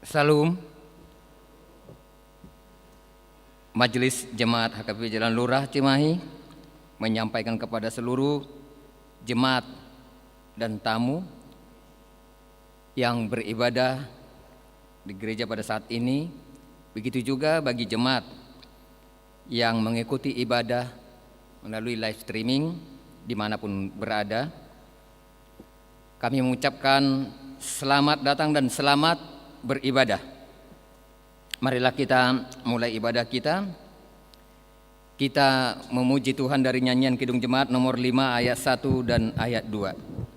Salam. Majelis Jemaat HKBP Jalan Lurah Cimahi menyampaikan kepada seluruh jemaat dan tamu yang beribadah di gereja pada saat ini, begitu juga bagi jemaat yang mengikuti ibadah melalui live streaming dimanapun berada. Kami mengucapkan selamat datang dan selamat beribadah. Marilah kita mulai ibadah kita. Kita memuji Tuhan dari nyanyian Kidung Jemaat nomor 5 ayat 1 dan ayat 2.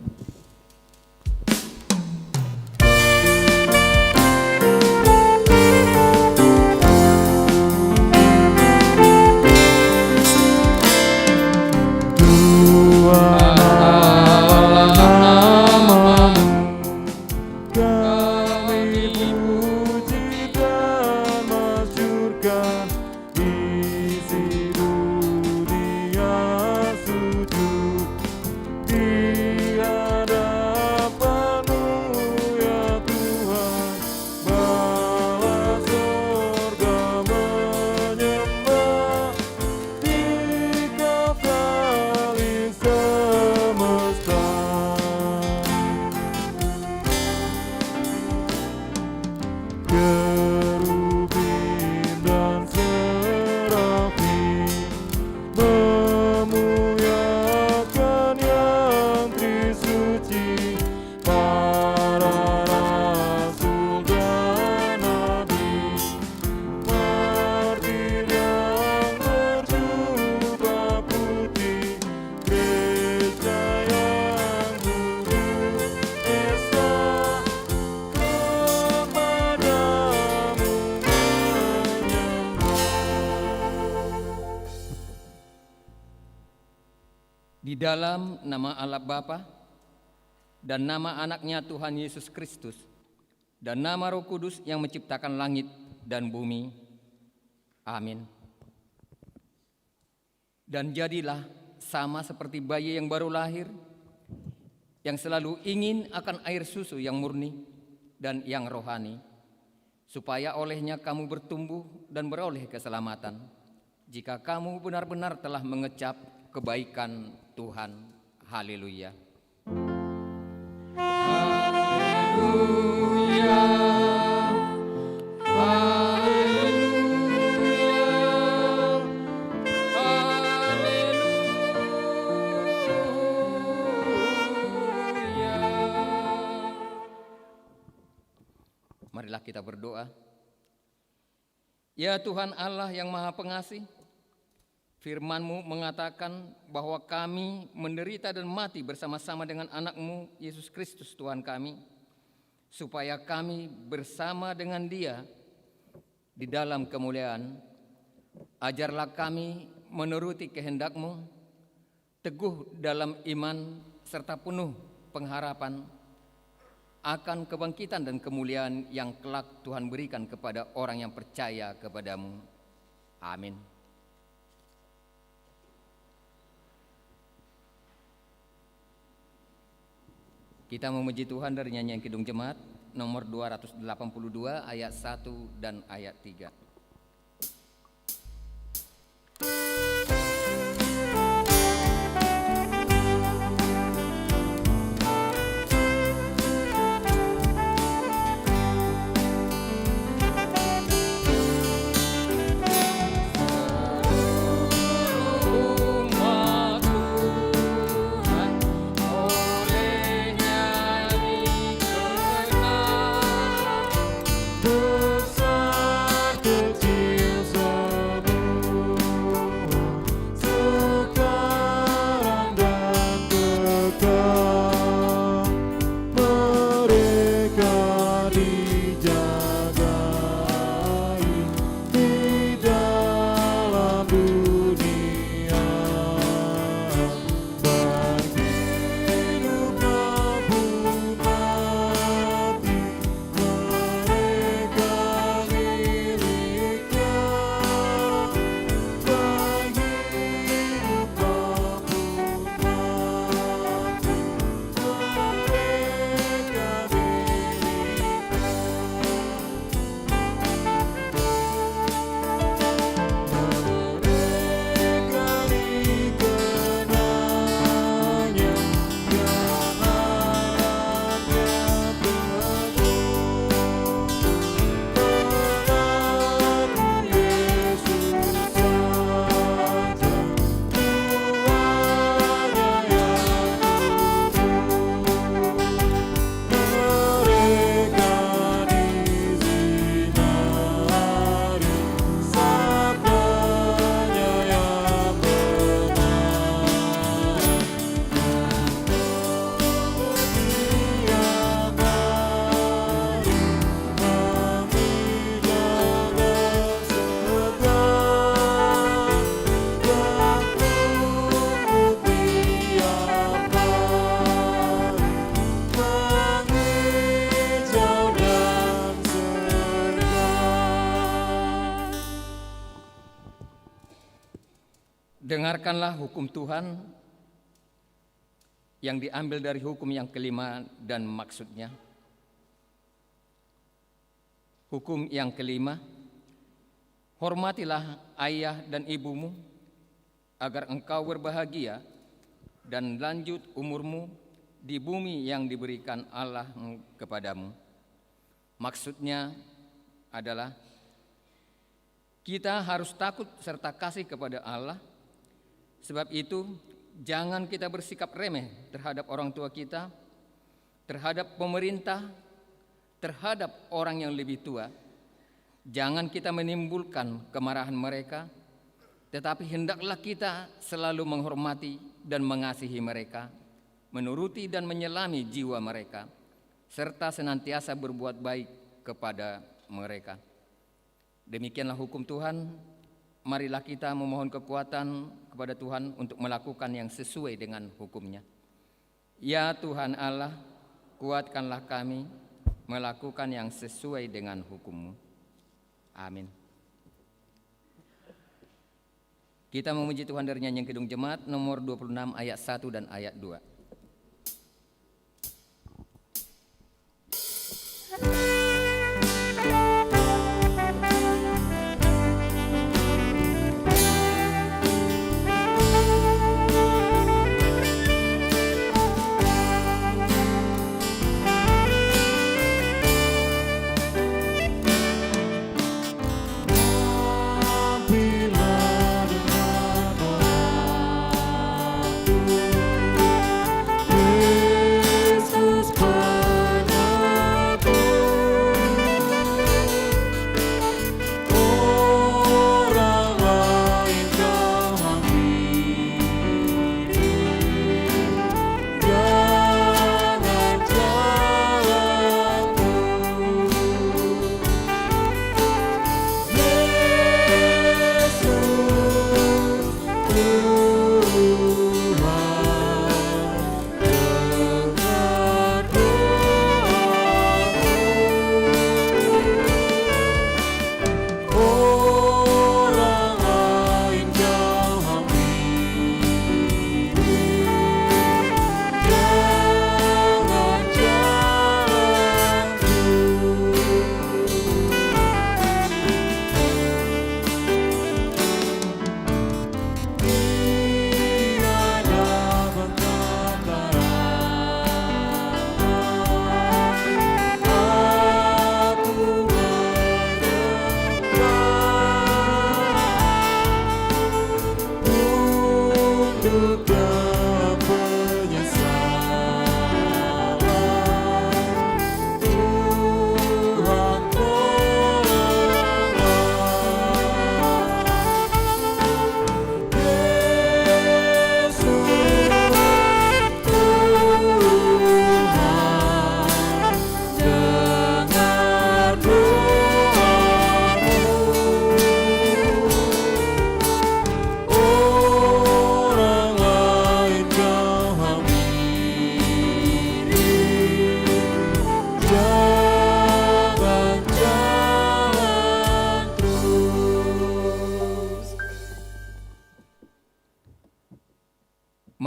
Di dalam nama Allah Bapa dan nama anaknya Tuhan Yesus Kristus dan nama Roh Kudus yang menciptakan langit dan bumi. Amin. Dan jadilah sama seperti bayi yang baru lahir, yang selalu ingin akan air susu yang murni dan yang rohani, supaya olehnya kamu bertumbuh dan beroleh keselamatan, jika kamu benar-benar telah mengecap kebaikan Tuhan. Haleluya. Haleluya. Haleluya. Haleluya. Marilah kita berdoa. Ya Tuhan Allah yang Maha Pengasih, Firman-Mu mengatakan bahwa kami menderita dan mati bersama-sama dengan anak-Mu Yesus Kristus Tuhan kami, supaya kami bersama dengan Dia di dalam kemuliaan. Ajarlah kami menuruti kehendak-Mu, teguh dalam iman serta penuh pengharapan akan kebangkitan dan kemuliaan yang kelak Tuhan berikan kepada orang yang percaya kepada-Mu. Amin. Kita memuji Tuhan dari nyanyian Kidung Jemaat nomor 282 ayat 1 dan ayat 3. Besar Dengarkanlah hukum Tuhan yang diambil dari hukum yang kelima dan maksudnya. Hukum yang kelima, hormatilah ayah dan ibumu agar engkau berbahagia dan lanjut umurmu di bumi yang diberikan Allah kepadamu. Maksudnya adalah kita harus takut serta kasih kepada Allah. Sebab itu jangan kita bersikap remeh terhadap orang tua kita, terhadap pemerintah, terhadap orang yang lebih tua. Jangan kita menimbulkan kemarahan mereka, tetapi hendaklah kita selalu menghormati dan mengasihi mereka, menuruti dan menyelami jiwa mereka, serta senantiasa berbuat baik kepada mereka. Demikianlah hukum Tuhan. Marilah kita memohon kekuatan kepada Tuhan untuk melakukan yang sesuai dengan hukum-Nya. Ya Tuhan Allah, kuatkanlah kami melakukan yang sesuai dengan hukum-Mu. Amin. Kita memuji Tuhan dari nyanyian Kidung Jemaat nomor 26 ayat 1 dan ayat 2.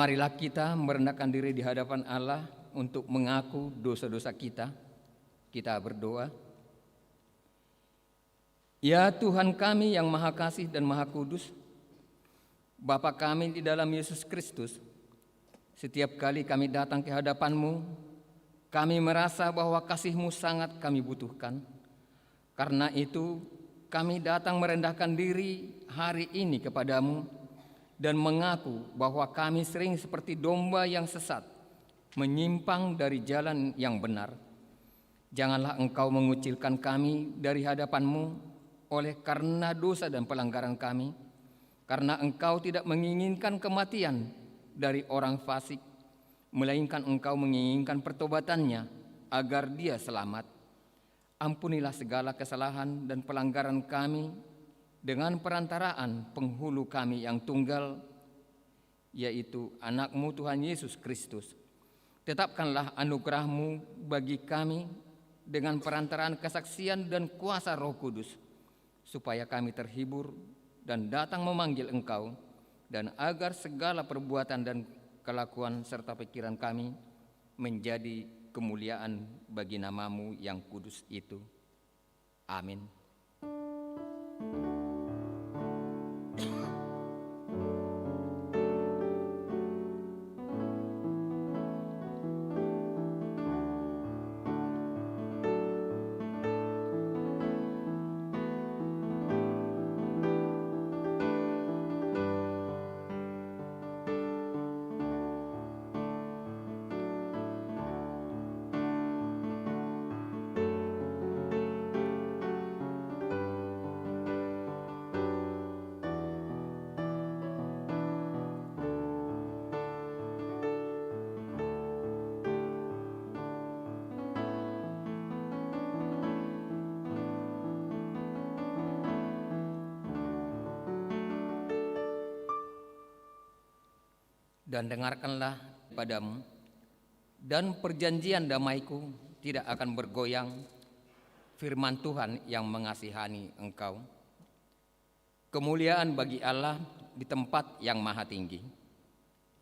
Marilah kita merendahkan diri di hadapan Allah untuk mengaku dosa-dosa kita. Kita berdoa. Ya Tuhan kami yang Maha Kasih dan Maha Kudus, Bapa kami di dalam Yesus Kristus, setiap kali kami datang ke hadapan-Mu, kami merasa bahwa kasih-Mu sangat kami butuhkan. Karena itu kami datang merendahkan diri hari ini kepadamu, dan mengaku bahwa kami sering seperti domba yang sesat, menyimpang dari jalan yang benar. Janganlah Engkau mengucilkan kami dari hadapan-Mu oleh karena dosa dan pelanggaran kami, karena Engkau tidak menginginkan kematian dari orang fasik, melainkan Engkau menginginkan pertobatannya agar dia selamat. Ampunilah segala kesalahan dan pelanggaran kami, dengan perantaraan penghulu kami yang tunggal, yaitu anak-Mu Tuhan Yesus Kristus. Tetapkanlah anugerah-Mu bagi kami dengan perantaraan kesaksian dan kuasa Roh Kudus, supaya kami terhibur dan datang memanggil Engkau dan agar segala perbuatan dan kelakuan serta pikiran kami menjadi kemuliaan bagi nama-Mu yang kudus itu. Amin. Dan dengarkanlah padamu, dan perjanjian damaiku tidak akan bergoyang, firman Tuhan yang mengasihani engkau. Kemuliaan bagi Allah di tempat yang maha tinggi.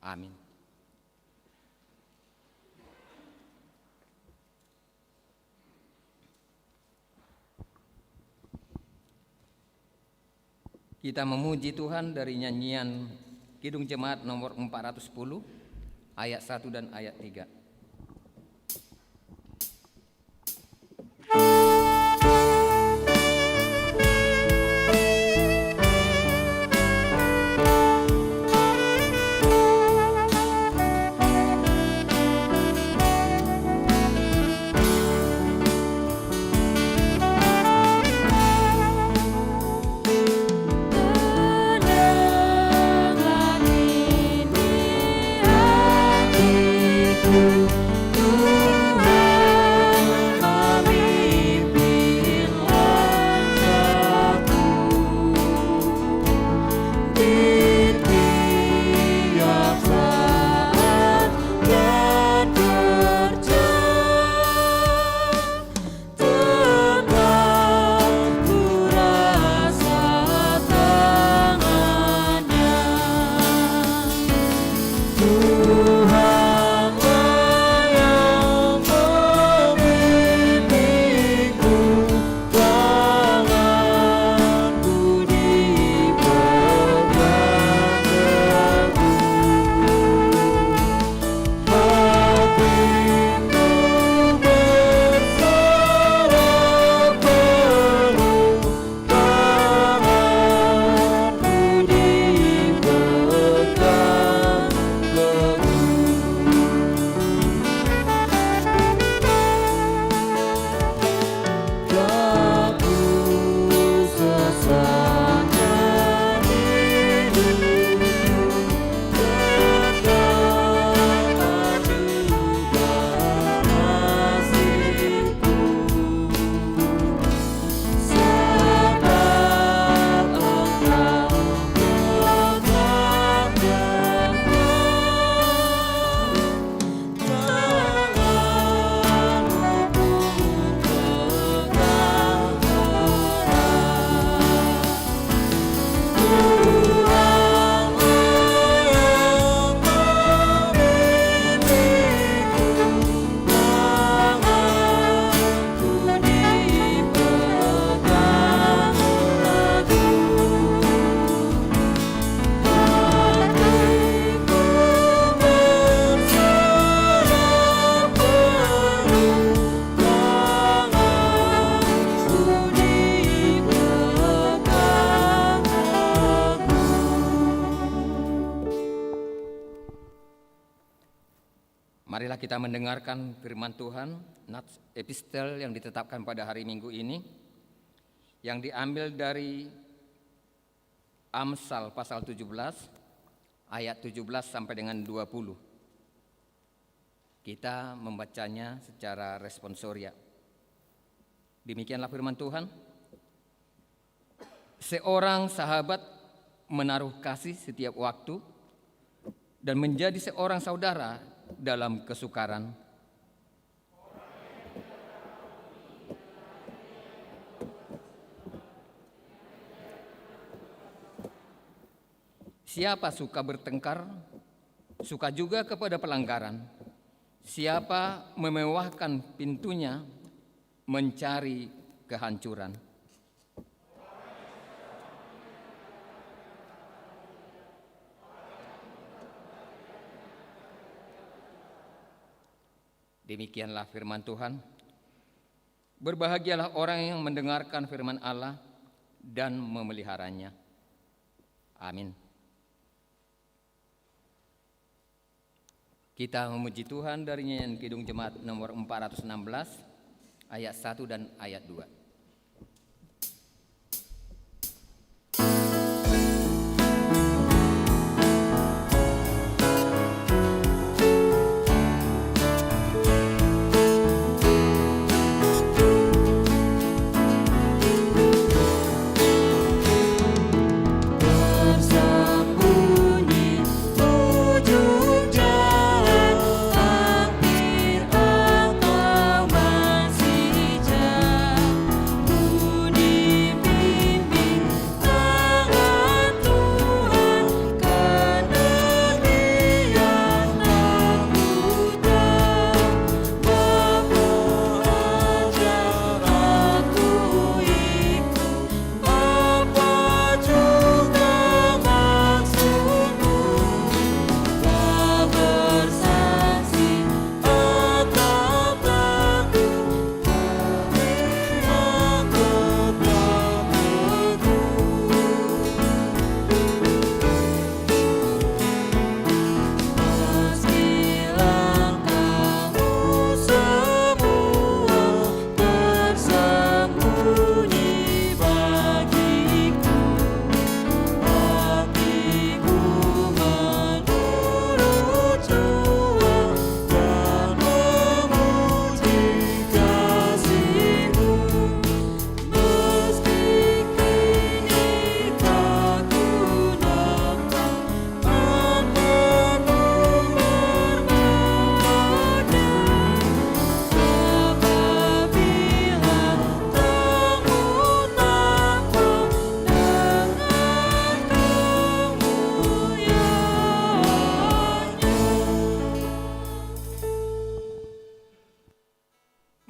Amin. Kita memuji Tuhan dari nyanyian Kidung Jemaat nomor 410, ayat 1 dan ayat 3. Marilah kita mendengarkan firman Tuhan, nats epistel yang ditetapkan pada hari Minggu ini, yang diambil dari Amsal pasal 17, ayat 17 sampai dengan 20. Kita membacanya secara responsoria. Demikianlah firman Tuhan. Seorang sahabat menaruh kasih setiap waktu dan menjadi seorang saudara dalam kesukaran. Siapa suka bertengkar, suka juga kepada pelanggaran. Siapa memewahkan pintunya, mencari kehancuran. Demikianlah firman Tuhan. Berbahagialah orang yang mendengarkan firman Allah dan memeliharanya. Amin. Kita memuji Tuhan dari nyanyian Kidung Jemaat nomor 416, ayat 1 dan ayat 2.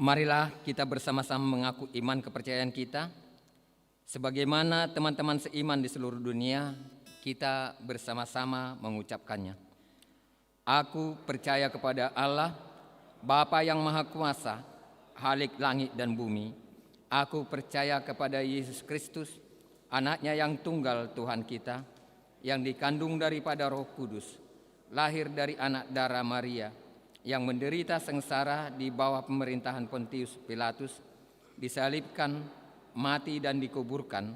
Marilah kita bersama-sama mengaku iman kepercayaan kita. Sebagaimana teman-teman seiman di seluruh dunia, kita bersama-sama mengucapkannya. Aku percaya kepada Allah, Bapa yang Maha Kuasa, Khalik langit dan bumi. Aku percaya kepada Yesus Kristus, Anaknya yang tunggal Tuhan kita, yang dikandung daripada Roh Kudus, lahir dari anak darah Maria, yang menderita sengsara di bawah pemerintahan Pontius Pilatus, disalibkan, mati dan dikuburkan,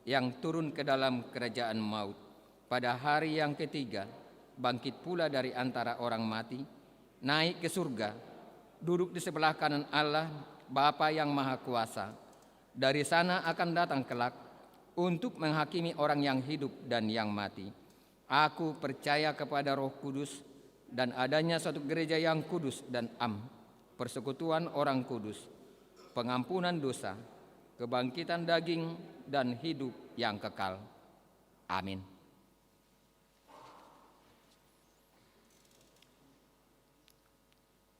yang turun ke dalam kerajaan maut. Pada hari yang ketiga, bangkit pula dari antara orang mati, naik ke surga, duduk di sebelah kanan Allah, Bapa yang Maha Kuasa. Dari sana akan datang kelak untuk menghakimi orang yang hidup dan yang mati. Aku percaya kepada Roh Kudus, dan adanya suatu gereja yang kudus dan persekutuan orang kudus, pengampunan dosa, kebangkitan daging, dan hidup yang kekal. Amin.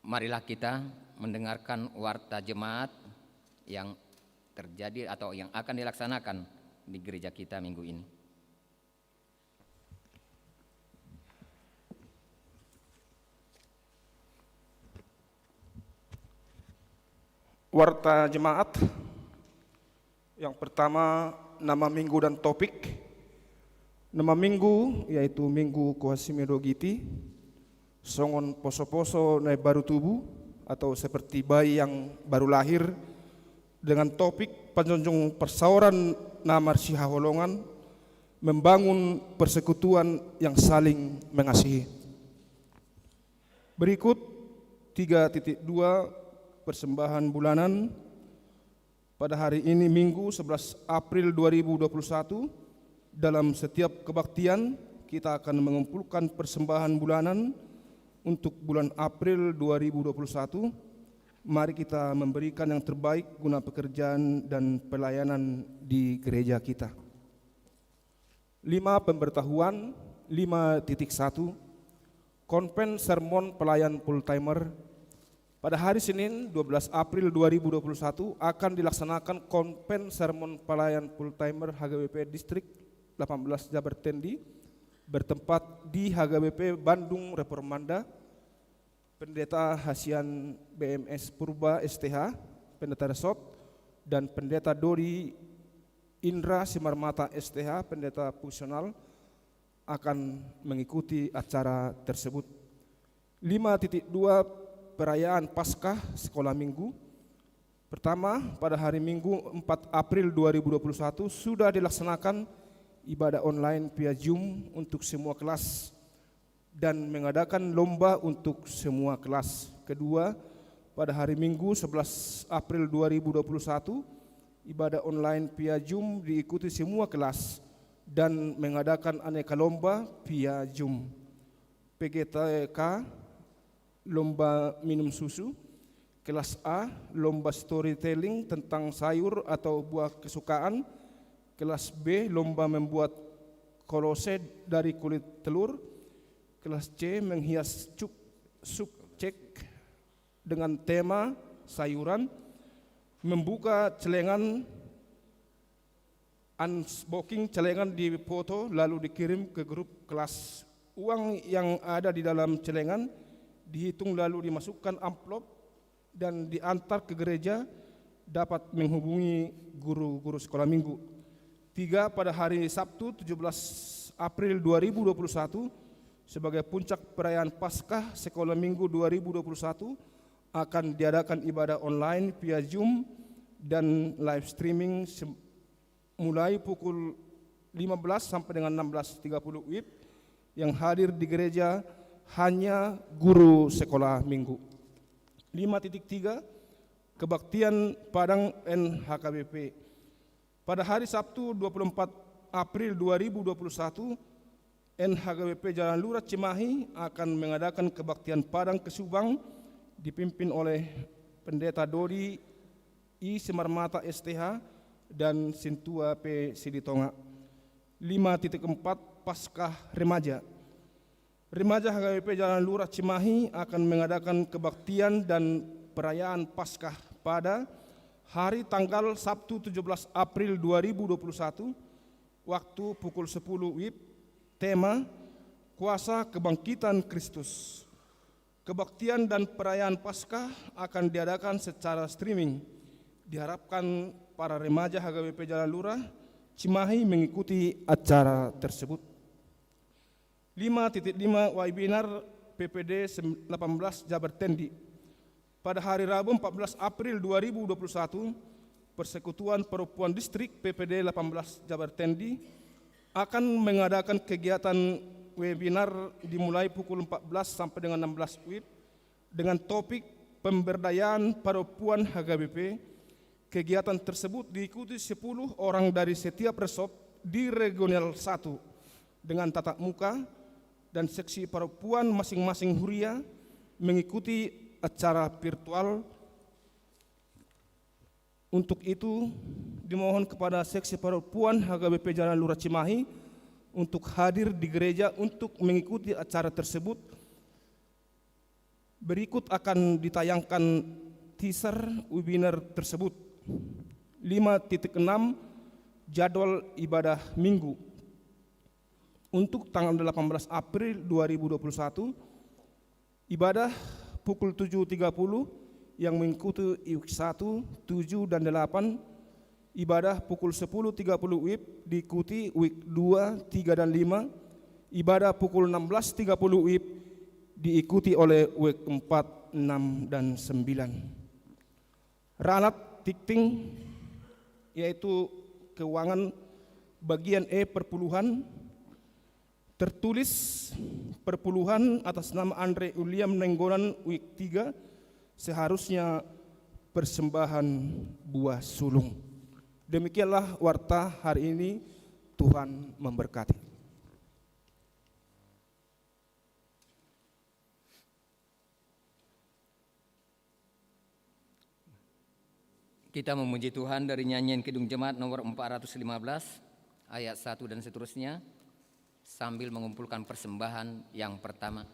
Marilah kita mendengarkan warta jemaat yang terjadi atau yang akan dilaksanakan di gereja kita minggu ini. Warta jemaat yang pertama, nama minggu dan topik. Nama minggu yaitu Minggu Kuasimedogiti, songon poso-poso nai baru tubuh atau seperti bayi yang baru lahir, dengan topik penjunjung persauran namar sihaholongan, membangun persekutuan yang saling mengasihi. Berikut 3.2 persembahan bulanan pada hari ini Minggu 11 April 2021. Dalam setiap kebaktian kita akan mengumpulkan persembahan bulanan untuk bulan April 2021. Mari kita memberikan yang terbaik guna pekerjaan dan pelayanan di gereja kita. 5. Pemberitahuan 5.1 Konven Sermon Pelayan Full Timer. Pada hari Senin 12 April 2021 akan dilaksanakan Konven Sermon Pelayan Full Timer HGWP Distrik 18 Jabar Tendi bertempat di HGWP Bandung Reformanda. Pendeta Hasian BMS Purba STH, Pendeta Resort, dan Pendeta Dori Indra Simarmata STH, Pendeta Fungsional, akan mengikuti acara tersebut. 5.2 Perayaan Paskah Sekolah Minggu. Pertama, pada hari Minggu 4 April 2021 sudah dilaksanakan ibadah online via Zoom untuk semua kelas dan mengadakan lomba untuk semua kelas. Kedua, pada hari Minggu 11 April 2021, ibadah online via Zoom diikuti semua kelas dan mengadakan aneka lomba via Zoom. PGTK, lomba minum susu. Kelas A, lomba storytelling tentang sayur atau buah kesukaan. Kelas B, lomba membuat kolose dari kulit telur. Kelas C, menghias sup cek dengan tema sayuran. Membuka celengan, unboxing celengan di foto lalu dikirim ke grup kelas. Uang yang ada di dalam celengan dihitung lalu dimasukkan amplop dan diantar ke gereja. Dapat menghubungi guru-guru sekolah minggu. 3. Pada hari Sabtu 17 April 2021 sebagai puncak perayaan Paskah Sekolah Minggu 2021 akan diadakan ibadah online via Zoom dan live streaming mulai pukul 15 sampai dengan 16.30 WIB. Yang hadir di gereja hanya guru sekolah minggu. 5.3 Kebaktian Padang NHKBP. Pada hari Sabtu 24 April 2021 NHKBP Jalan Lurah Cimahi akan mengadakan kebaktian Padang ke Subang dipimpin oleh Pendeta Dodi I Simarmata STH dan Sintua P Siditonga. 5.4 Paskah Remaja. Remaja HKBP Jalan Lurah Cimahi akan mengadakan kebaktian dan perayaan Paskah pada hari tanggal Sabtu 17 April 2021 waktu pukul 10 WIB. Tema Kuasa Kebangkitan Kristus. Kebaktian dan perayaan Paskah akan diadakan secara streaming. Diharapkan para remaja HGWP Jalan Lurah Cimahi mengikuti acara tersebut. 5.5 Webinar PPD 18 Jabar Tendi. Pada hari Rabu 14 April 2021, Persekutuan Perempuan Distrik PPD 18 Jabar Tendi akan mengadakan kegiatan webinar dimulai pukul 14 sampai dengan 16 WIB dengan topik pemberdayaan perempuan HGBP. Kegiatan tersebut diikuti 10 orang dari setiap resort di Regional 1 dengan tatap muka dan seksi perempuan masing-masing huria mengikuti acara virtual. Untuk itu dimohon kepada seksi perempuan HGBP Jalan Lurah Cimahi untuk hadir di gereja untuk mengikuti acara tersebut. Berikut akan ditayangkan teaser webinar tersebut. 5.6 Jadwal ibadah minggu. Untuk tanggal 18 April 2021 ibadah pukul 7.30 yang mengikuti WIB 1, 7, dan 8. Ibadah pukul 10.30 WIB diikuti WIB 2, 3, dan 5. Ibadah pukul 16.30 WIB diikuti oleh WIB 4, 6, dan 9. Ralat Tikting yaitu keuangan bagian E perpuluhan tertulis perpuluhan atas nama Andre Uliam Nenggolan WIB 3 seharusnya persembahan buah sulung. Demikianlah warta hari ini. Tuhan memberkati. Kita memuji Tuhan dari nyanyian Kidung Jemaat nomor 415 ayat 1 dan seterusnya. sambil mengumpulkan persembahan yang pertama.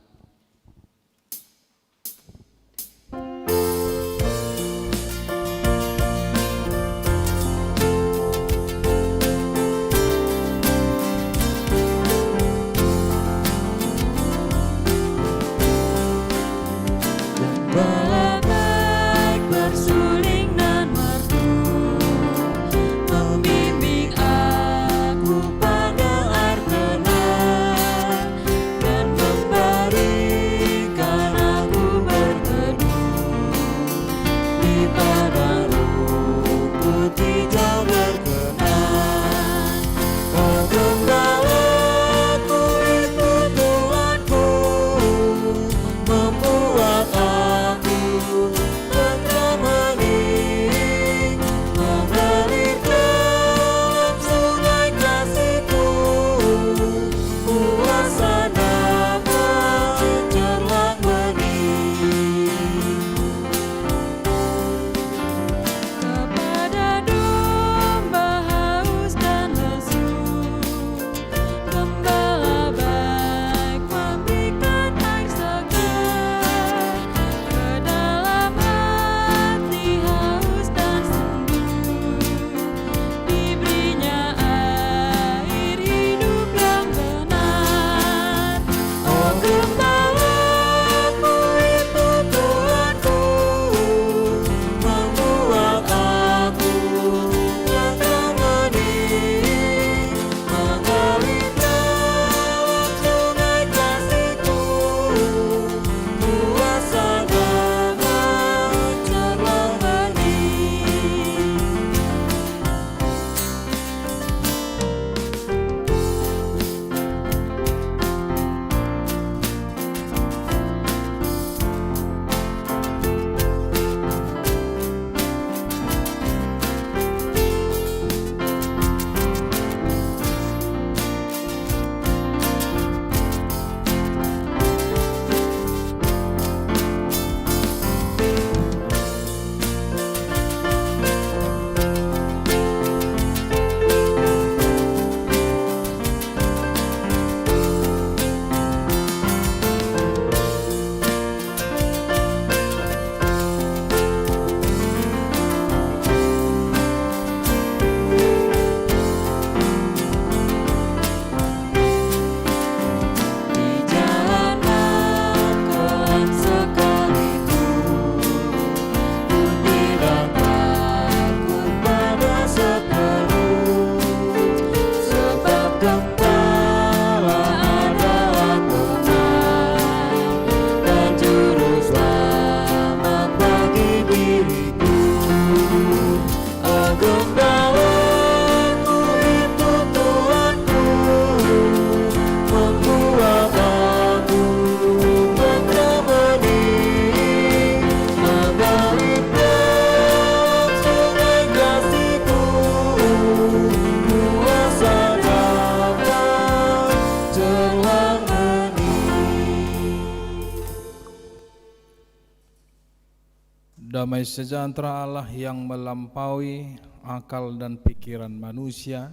Damai sejahtera Allah yang melampaui akal dan pikiran manusia,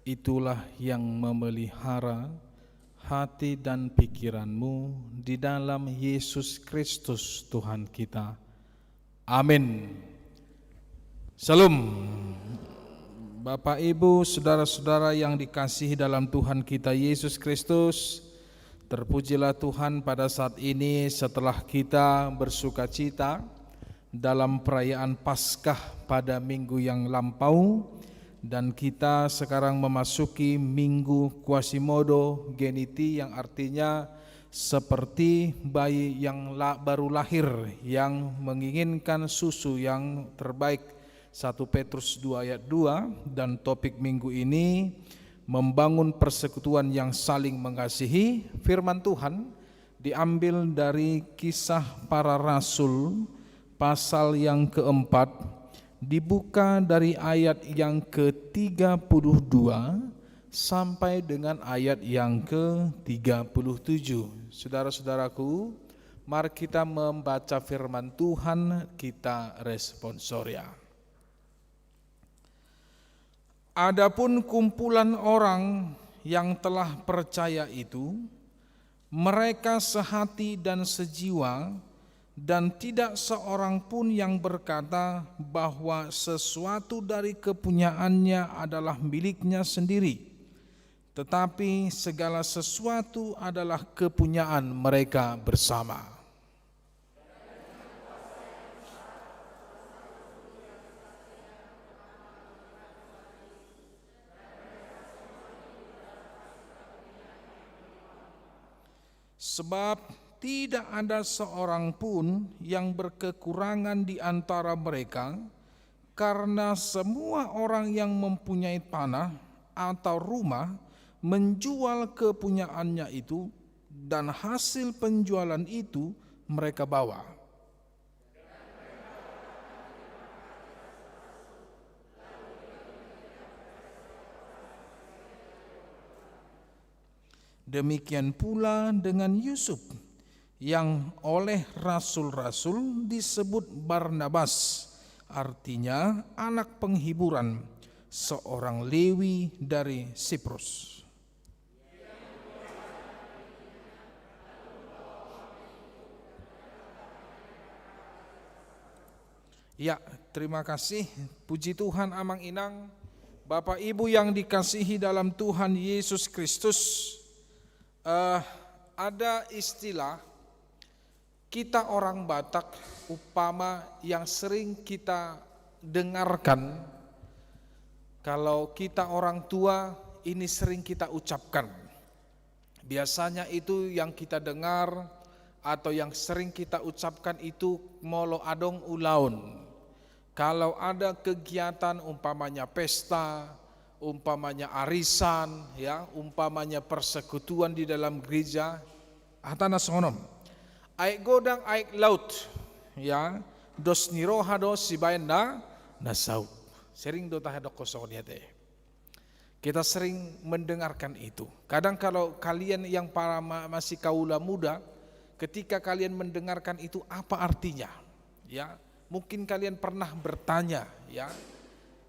itulah yang memelihara hati dan pikiranmu di dalam Yesus Kristus Tuhan kita. Amin. Salam. Bapak, Ibu, saudara-saudara yang dikasihi dalam Tuhan kita Yesus Kristus, terpujilah Tuhan pada saat ini setelah kita bersukacita dalam perayaan Paskah pada minggu yang lampau, dan kita sekarang memasuki minggu Quasimodo Geniti, yang artinya seperti bayi yang baru lahir yang menginginkan susu yang terbaik, 1 Petrus 2 ayat 2. Dan topik minggu ini membangun persekutuan yang saling mengasihi. Firman Tuhan diambil dari Kisah Para Rasul pasal yang keempat, dibuka dari ayat yang ke-32 sampai dengan ayat yang ke-37. Saudara-saudaraku, mari kita membaca firman Tuhan, kita responsoria. Adapun kumpulan orang yang telah percaya itu, mereka sehati dan sejiwa, dan tidak seorang pun yang berkata bahwa sesuatu dari kepunyaannya adalah miliknya sendiri, tetapi segala sesuatu adalah kepunyaan mereka bersama. Sebab tidak ada seorang pun yang berkekurangan di antara mereka, karena semua orang yang mempunyai tanah atau rumah menjual kepunyaannya itu, dan hasil penjualan itu mereka bawa. Demikian pula dengan Yusuf, yang oleh rasul-rasul disebut Barnabas, artinya anak penghiburan, seorang Lewi dari Siprus. Ya, terima kasih. Puji Tuhan, Amang Inang, Bapak Ibu yang dikasihi dalam Tuhan Yesus Kristus. Ada istilah kita orang Batak upama yang sering kita dengarkan, kalau kita orang tua ini sering kita ucapkan. Biasanya itu yang kita dengar atau yang sering kita ucapkan itu molo adong ulaun. Kalau ada kegiatan umpamanya pesta, umpamanya arisan, ya, umpamanya persekutuan di dalam gereja, atana sonom. Aik godang aik laut, ya, dos niroha dos sibayan na saut. Sering do tahadok kosongnya teh. Kita sering mendengarkan itu. Kadang kalau kalian yang para masih kaula muda, ketika kalian mendengarkan itu apa artinya? Ya, mungkin kalian pernah bertanya, ya.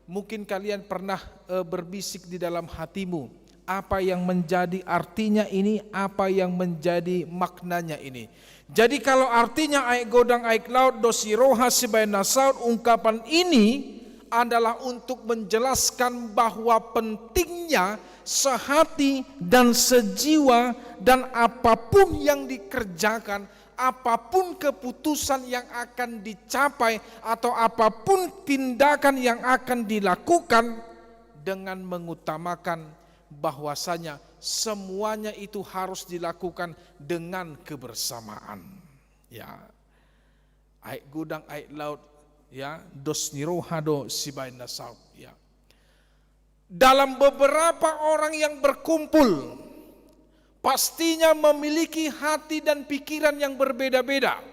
Mungkin kalian pernah berbisik di dalam hatimu, apa yang menjadi artinya ini, apa yang menjadi maknanya ini. Jadi kalau artinya aik godang aik laut dosiroha sibai nasaut, ungkapan ini adalah untuk menjelaskan bahwa pentingnya sehati dan sejiwa, dan apapun yang dikerjakan, apapun keputusan yang akan dicapai atau apapun tindakan yang akan dilakukan, dengan mengutamakan bahwasanya semuanya itu harus dilakukan dengan kebersamaan. Ya, aik gudang aik laut, ya, dos nirohado sibain nasaut, ya. Dalam beberapa orang yang berkumpul, pastinya memiliki hati dan pikiran yang berbeda-beda.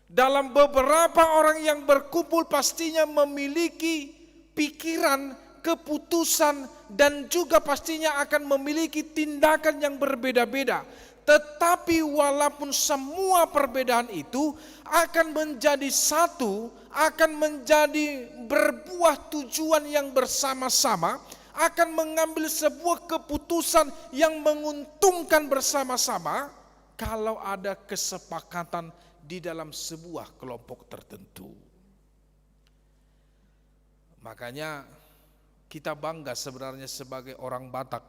Dalam beberapa orang yang berkumpul pastinya memiliki pikiran, keputusan, dan juga pastinya akan memiliki tindakan yang berbeda-beda. Tetapi walaupun semua perbedaan itu akan menjadi satu, akan menjadi berbuah tujuan yang bersama-sama, akan mengambil sebuah keputusan yang menguntungkan bersama-sama kalau ada kesepakatan di dalam sebuah kelompok tertentu. Makanya kita bangga sebenarnya sebagai orang Batak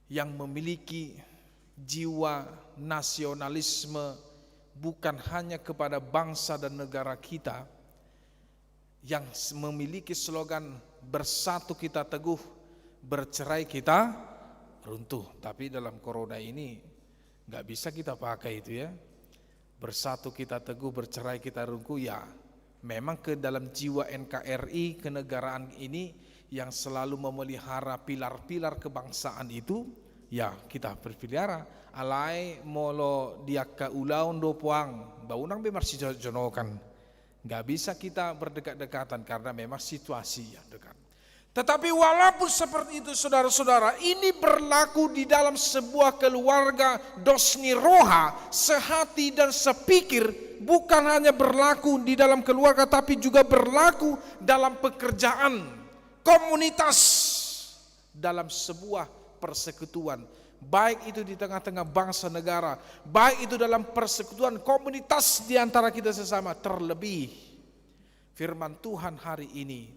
yang memiliki jiwa nasionalisme, bukan hanya kepada bangsa dan negara kita, yang memiliki slogan bersatu kita teguh, bercerai kita runtuh. Tapi dalam corona ini nggak bisa kita pakai itu, ya. Bersatu kita teguh, bercerai kita runtuh, ya. Memang ke dalam jiwa NKRI kenegaraan ini yang selalu memelihara pilar-pilar kebangsaan itu, ya kita berpelihara. Alai molo diaka ulaun do puang, baunang be marsi jonokan. Nggak bisa kita berdekat-dekatan karena memang situasi yang dekat. Tetapi walaupun seperti itu saudara-saudara, ini berlaku di dalam sebuah keluarga dosni roha, sehati dan sepikir. Bukan hanya berlaku di dalam keluarga, tapi juga berlaku dalam pekerjaan, komunitas, dalam sebuah persekutuan, baik itu di tengah-tengah bangsa negara, baik itu dalam persekutuan komunitas di antara kita sesama. Terlebih firman Tuhan hari ini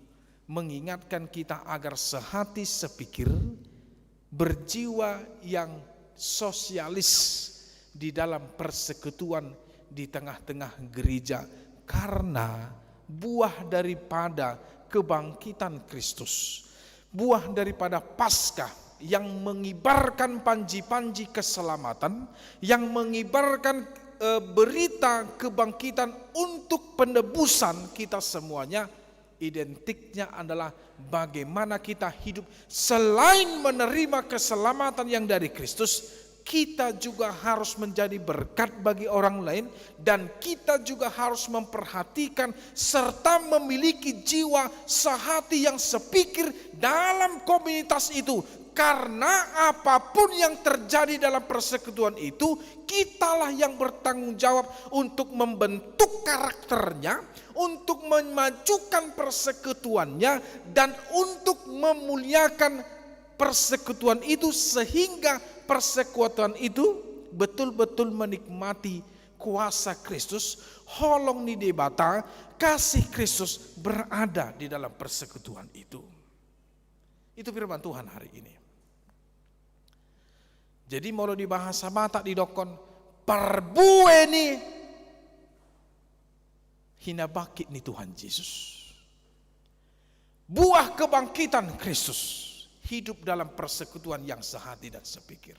mengingatkan kita agar sehati sepikir, berjiwa yang sosialis di dalam persekutuan di tengah-tengah gereja, karena buah daripada kebangkitan Kristus, buah daripada Paskah yang mengibarkan panji-panji keselamatan, yang mengibarkan berita kebangkitan untuk penebusan kita semuanya, identiknya adalah bagaimana kita hidup selain menerima keselamatan yang dari Kristus, kita juga harus menjadi berkat bagi orang lain, dan kita juga harus memperhatikan serta memiliki jiwa sehati yang sepikir dalam komunitas itu. Karena apapun yang terjadi dalam persekutuan itu, kitalah yang bertanggung jawab untuk membentuk karakternya, untuk memajukan persekutuannya, dan untuk memuliakan persekutuan itu, sehingga persekutuan itu betul-betul menikmati kuasa Kristus, holong ni debata, kasih Kristus berada di dalam persekutuan itu. Itu firman Tuhan hari ini. Jadi mau di bahasa mata di dokon, perbue ni hinabakit ni Tuhan Yesus. Buah kebangkitan Kristus hidup dalam persekutuan yang sehati dan sepikir.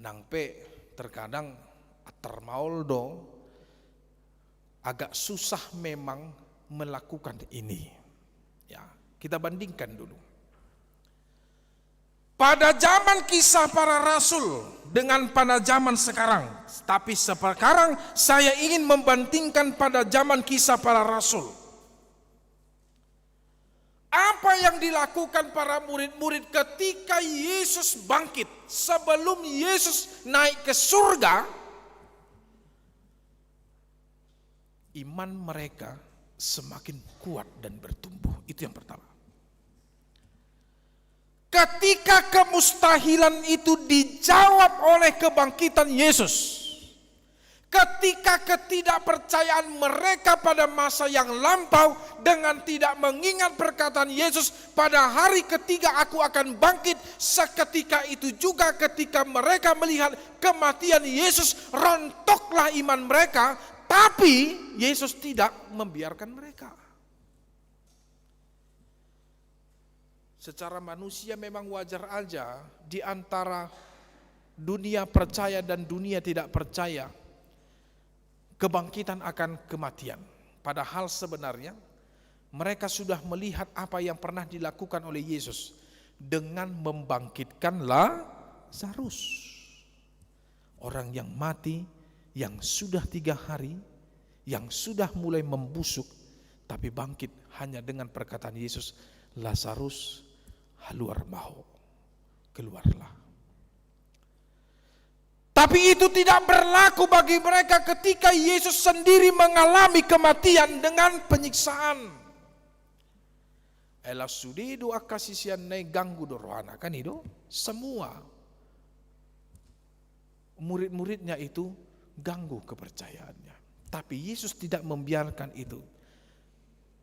Nangpe terkadang termauldo agak susah memang melakukan ini. Ya, kita bandingkan dulu. Pada zaman kisah para rasul dengan pada zaman sekarang. Tapi sekarang saya ingin membandingkan pada zaman kisah para rasul. Apa yang dilakukan para murid-murid ketika Yesus bangkit, sebelum Yesus naik ke surga, iman mereka semakin kuat dan bertumbuh. Itu yang pertama. Ketika kemustahilan itu dijawab oleh kebangkitan Yesus, ketika ketidakpercayaan mereka pada masa yang lampau dengan tidak mengingat perkataan Yesus, pada hari ketiga aku akan bangkit, seketika itu juga ketika mereka melihat kematian Yesus, rontoklah iman mereka, tapi Yesus tidak membiarkan mereka. Secara manusia memang wajar aja di antara dunia percaya dan dunia tidak percaya, kebangkitan akan kematian. Padahal sebenarnya mereka sudah melihat apa yang pernah dilakukan oleh Yesus dengan membangkitkan Lazarus, orang yang mati, yang sudah 3 hari, yang sudah mulai membusuk, tapi bangkit hanya dengan perkataan Yesus, Lazarus haluar maho, keluarlah. Tapi itu tidak berlaku bagi mereka ketika Yesus sendiri mengalami kematian dengan penyiksaan. Ela sudi doa kasisian naik ganggu dorohana, kan itu? Semua murid-muridnya itu ganggu kepercayaannya. Tapi Yesus tidak membiarkan itu.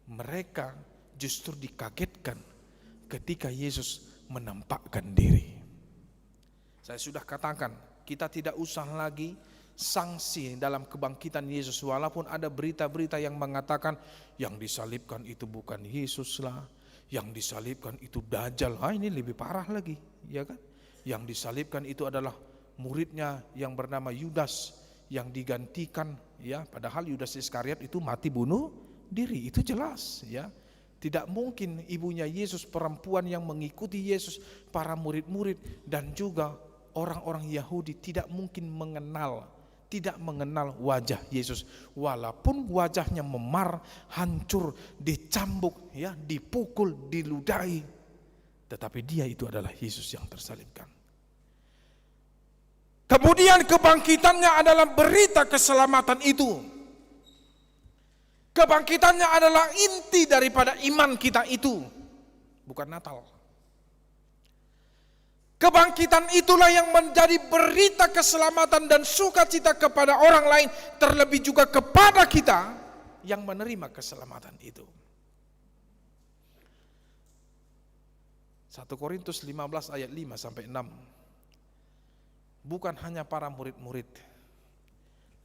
Mereka justru dikagetkan ketika Yesus menampakkan diri. Saya sudah katakan, kita tidak usah lagi sanksi dalam kebangkitan Yesus, walaupun ada berita-berita yang mengatakan yang disalibkan itu bukan Yesus lah, yang disalibkan itu Dajjal. Ini lebih parah lagi, ya kan? Yang disalibkan itu adalah muridnya yang bernama Yudas yang digantikan, ya, padahal Yudas Iskariot itu mati bunuh diri, itu jelas, ya. Tidak mungkin ibunya Yesus, perempuan yang mengikuti Yesus, para murid-murid dan juga orang-orang Yahudi tidak mungkin tidak mengenal wajah Yesus, walaupun wajahnya memar, hancur, dicambuk, ya, dipukul, diludahi, tetapi dia itu adalah Yesus yang tersalibkan. Kemudian kebangkitannya adalah berita keselamatan itu. Kebangkitannya adalah inti daripada iman kita itu, bukan Natal. Kebangkitan itulah yang menjadi berita keselamatan dan sukacita kepada orang lain, terlebih juga kepada kita yang menerima keselamatan itu. 1 Korintus 15 ayat 5 sampai 6. Bukan hanya para murid-murid,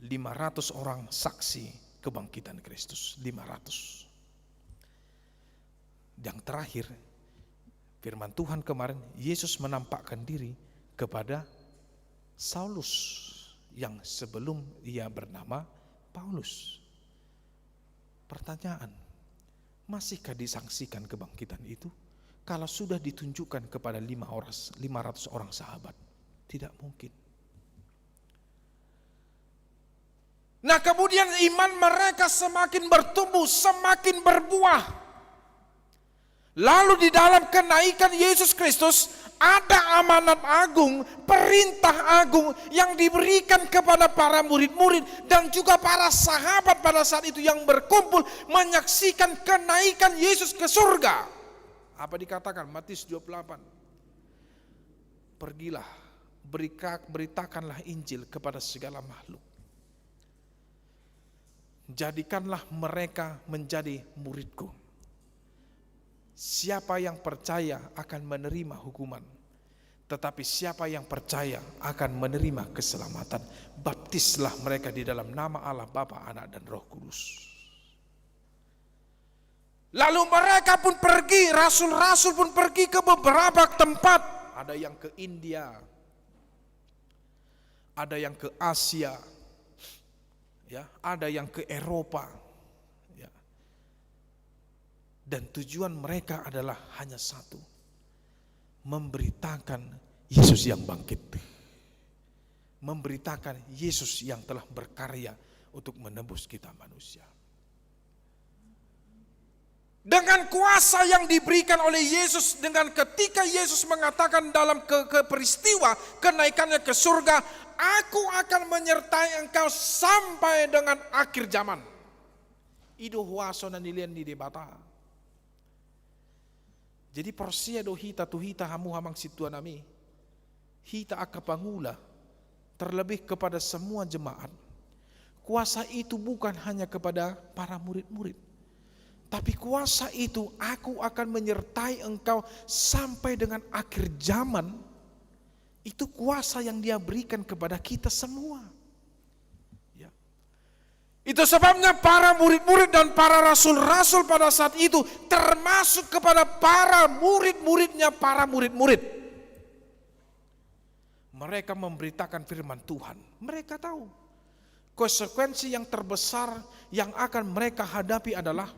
500 orang saksi kebangkitan Kristus, 500. Yang terakhir, firman Tuhan kemarin, Yesus menampakkan diri kepada Saulus yang sebelum ia bernama Paulus. Pertanyaan, masihkah disaksikan kebangkitan itu? Kalau sudah ditunjukkan kepada 500 orang sahabat, tidak mungkin. Nah, kemudian iman mereka semakin bertumbuh, semakin berbuah. Lalu di dalam kenaikan Yesus Kristus ada amanat agung, perintah agung yang diberikan kepada para murid-murid dan juga para sahabat pada saat itu yang berkumpul menyaksikan kenaikan Yesus ke surga. Apa dikatakan? Matius 28. Pergilah, beritakanlah Injil kepada segala makhluk. Jadikanlah mereka menjadi muridku. Siapa yang percaya akan menerima hukuman, tetapi siapa yang percaya akan menerima keselamatan. Baptislah mereka di dalam nama Allah Bapa, Anak dan Roh Kudus. Lalu mereka pun pergi, rasul-rasul pun pergi ke beberapa tempat. Ada yang ke India, ada yang ke Asia, ya, ada yang ke Eropa. Dan tujuan mereka adalah hanya satu, memberitakan Yesus yang bangkit, memberitakan Yesus yang telah berkarya untuk menebus kita manusia. Dengan kuasa yang diberikan oleh Yesus, dengan ketika Yesus mengatakan dalam peristiwa kenaikannya ke surga, aku akan menyertai engkau sampai dengan akhir zaman. Ido huaso na nilian di debata. Jadi porsia do hita tu hita hamu hamang situan nami. Hita akapangula terlebih kepada semua jemaat. Kuasa itu bukan hanya kepada para murid-murid, tapi kuasa itu aku akan menyertai engkau sampai dengan akhir zaman. Itu kuasa yang Dia berikan kepada kita semua. Itu sebabnya para murid-murid dan para rasul-rasul pada saat itu termasuk kepada para murid-muridnya para murid-murid. Mereka memberitakan firman Tuhan. Mereka tahu konsekuensi yang terbesar yang akan mereka hadapi adalah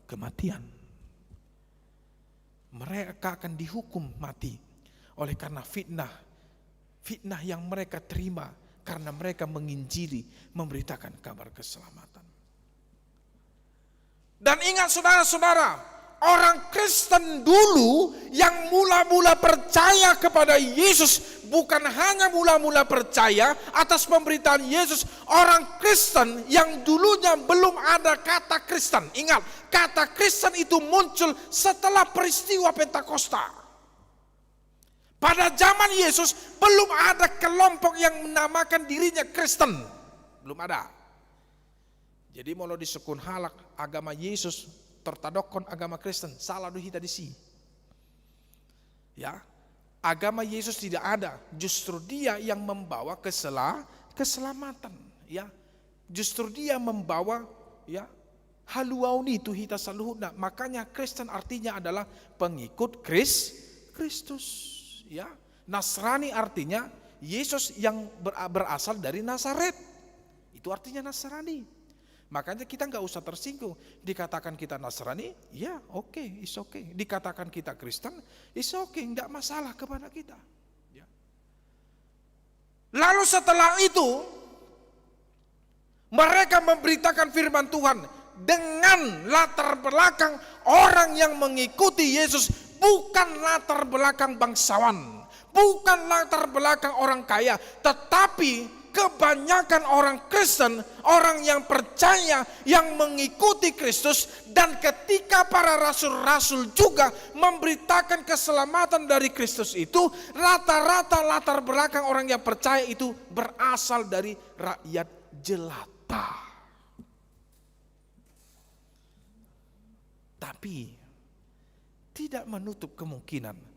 kematian. Mereka akan dihukum mati oleh karena fitnah yang mereka terima karena mereka menginjili, memberitakan kabar keselamatan. Dan ingat saudara-saudara, orang Kristen dulu yang mula-mula percaya kepada Yesus, bukan hanya mula-mula percaya atas pemberitaan Yesus, orang Kristen yang dulunya belum ada kata Kristen. Ingat, kata Kristen itu muncul setelah peristiwa Pentakosta. Pada zaman Yesus belum ada kelompok yang menamakan dirinya Kristen. Belum ada. Jadi mau disekun halak agama Yesus tertadokon agama Kristen. Salah doh hita disi. Ya, agama Yesus tidak ada. Justru Dia yang membawa keselamatan. Ya, justru Dia membawa ya haluauni tu hita saluhuna. Makanya Kristen artinya adalah pengikut Kristus. Ya, Nasrani artinya Yesus yang berasal dari Nazaret. Itu artinya Nasrani. Makanya kita nggak usah tersinggung. Dikatakan kita Nasrani, ya oke, it's okay. Dikatakan kita Kristen, it's okay, nggak masalah kepada kita. Ya. Lalu setelah itu mereka memberitakan firman Tuhan dengan latar belakang orang yang mengikuti Yesus. Bukan latar belakang bangsawan, bukan latar belakang orang kaya, tetapi kebanyakan orang Kristen, orang yang percaya, yang mengikuti Kristus, dan ketika para rasul-rasul juga memberitakan keselamatan dari Kristus itu, rata-rata latar belakang orang yang percaya itu berasal dari rakyat jelata. Tapi tidak menutup kemungkinan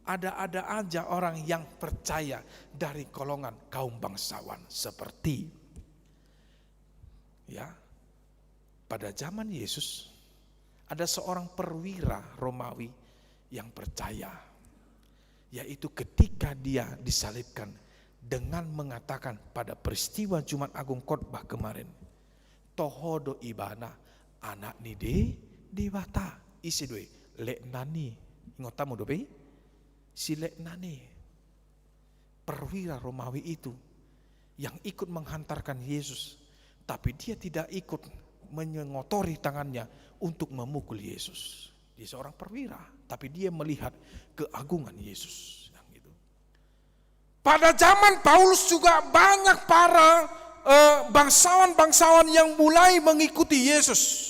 ada aja orang yang percaya dari golongan kaum bangsawan seperti pada zaman Yesus ada seorang perwira Romawi yang percaya, yaitu ketika dia disalibkan dengan mengatakan pada peristiwa Jumat Agung khotbah kemarin, tohodo ibana anak nide dewata isi doi lek nani ngotamu dobe silek nani. Perwira Romawi itu yang ikut menghantarkan Yesus, tapi dia tidak ikut mengotori tangannya untuk memukul Yesus. Dia seorang perwira, tapi dia melihat keagungan Yesus. Pada zaman Paulus juga banyak para bangsawan-bangsawan yang mulai mengikuti Yesus.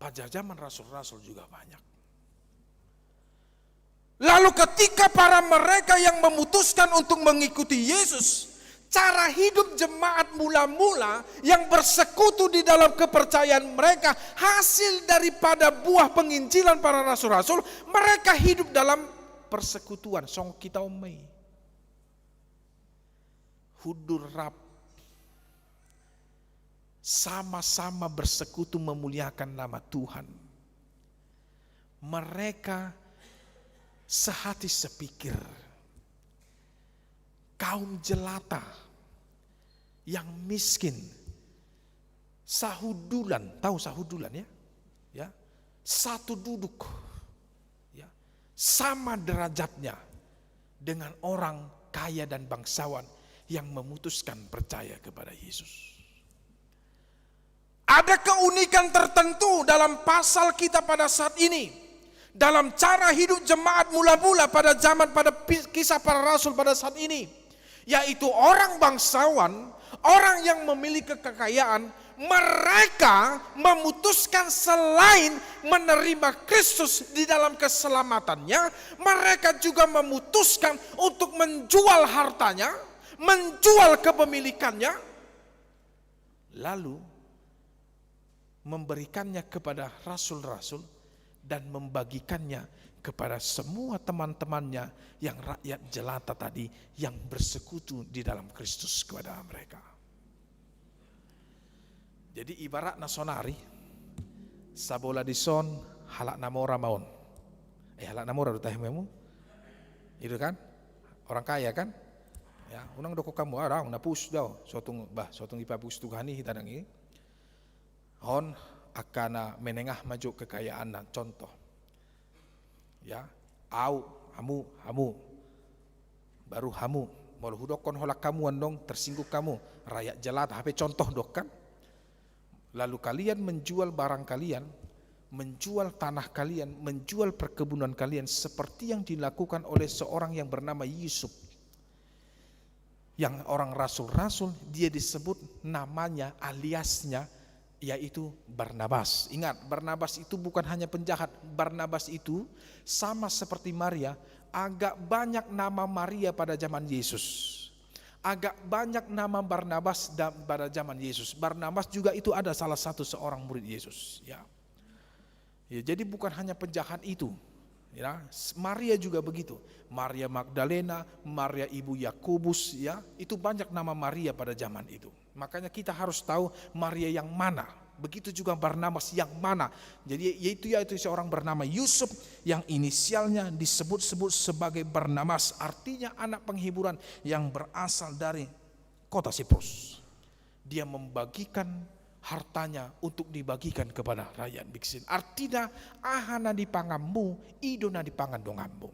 Pada zaman rasul-rasul juga banyak. Lalu ketika para mereka yang memutuskan untuk mengikuti Yesus, cara hidup jemaat mula-mula yang bersekutu di dalam kepercayaan mereka, hasil daripada buah penginjilan para rasul-rasul, mereka hidup dalam persekutuan. Song kita umai hudur rap, sama-sama bersekutu memuliakan nama Tuhan. Mereka sehati sepikir. Kaum jelata yang miskin, sahudulan, tahu sahudulan ya? Satu duduk, ya, sama derajatnya dengan orang kaya dan bangsawan yang memutuskan percaya kepada Yesus. Ada keunikan tertentu dalam pasal kita pada saat ini. Dalam cara hidup jemaat mula-mula pada kisah para rasul pada saat ini, yaitu orang bangsawan, orang yang memiliki kekayaan, mereka memutuskan selain menerima Kristus di dalam keselamatannya, mereka juga memutuskan untuk menjual hartanya, menjual kepemilikannya, lalu memberikannya kepada rasul-rasul dan membagikannya kepada semua teman-temannya yang rakyat jelata tadi yang bersekutu di dalam Kristus kepada mereka. Jadi ibarat nasonari, sabola dison halak namora maun. Halak namora do tahmemu. Itu kan? Orang kaya kan? Ya, unang doko kamu arang napus daw, sotong ipapus tuhani hitanangi. Hon akana menengah maju kekayaan. Contoh ya, hamu baru hamu mau hudokon holak kamu andong tersinggung kamu rakyat jelata HP contoh dok kan. Lalu kalian menjual barang kalian, menjual tanah kalian, menjual perkebunan kalian seperti yang dilakukan oleh seorang yang bernama Yusuf, yang orang rasul-rasul dia disebut namanya aliasnya yaitu Barnabas. Ingat, Barnabas itu bukan hanya penjahat. Barnabas itu sama seperti Maria, agak banyak nama Maria pada zaman Yesus. Agak banyak nama Barnabas pada zaman Yesus. Barnabas juga itu ada salah satu seorang murid Yesus. Ya, jadi bukan hanya penjahat itu. Ya, Maria juga begitu. Maria Magdalena, Maria ibu Yakobus, ya, itu banyak nama Maria pada zaman itu. Makanya kita harus tahu Maria yang mana. Begitu juga Barnabas yang mana. Jadi yaitu seorang bernama Yusuf yang inisialnya disebut-sebut sebagai Barnabas, artinya anak penghiburan yang berasal dari kota Siprus. Dia membagikan hartanya untuk dibagikan kepada rakyat biksin. Artinya ahana dipangammu, idona dipangandongammu.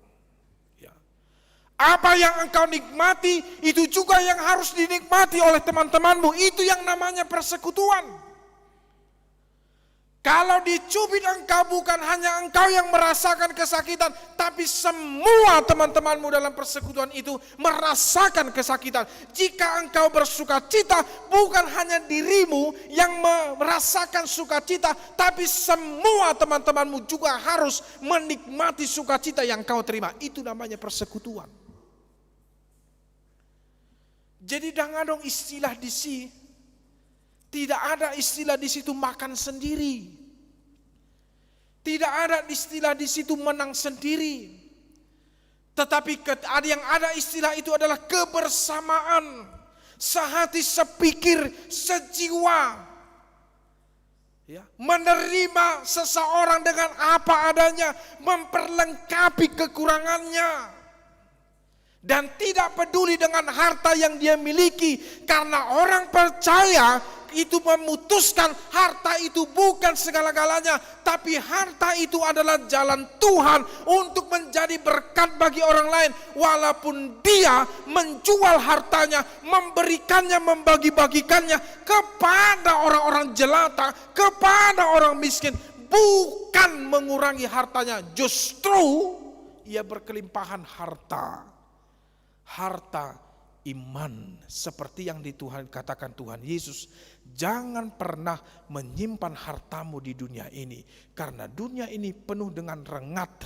Ya. Apa yang engkau nikmati itu juga yang harus dinikmati oleh teman-temanmu. Itu yang namanya persekutuan. Kalau dicubit engkau, bukan hanya engkau yang merasakan kesakitan, tapi semua teman-temanmu dalam persekutuan itu merasakan kesakitan. Jika engkau bersuka cita, bukan hanya dirimu yang merasakan sukacita, tapi semua teman-temanmu juga harus menikmati sukacita yang kau terima. Itu namanya persekutuan. Jadi jangan dong istilah di sini. Tidak ada istilah di situ makan sendiri. Tidak ada istilah di situ menang sendiri. Tetapi yang ada istilah itu adalah kebersamaan. Sehati, sepikir, sejiwa. Ya, menerima seseorang dengan apa adanya, memperlengkapi kekurangannya. Dan tidak peduli dengan harta yang dia miliki, karena orang percaya itu memutuskan harta itu bukan segala-galanya, tapi harta itu adalah jalan Tuhan untuk menjadi berkat bagi orang lain. Walaupun dia menjual hartanya, memberikannya, membagi-bagikannya kepada orang-orang jelata, kepada orang miskin, bukan mengurangi hartanya, justru ia berkelimpahan harta. Harta iman, seperti yang di Tuhan katakan Tuhan Yesus, jangan pernah menyimpan hartamu di dunia ini, karena dunia ini penuh dengan rengat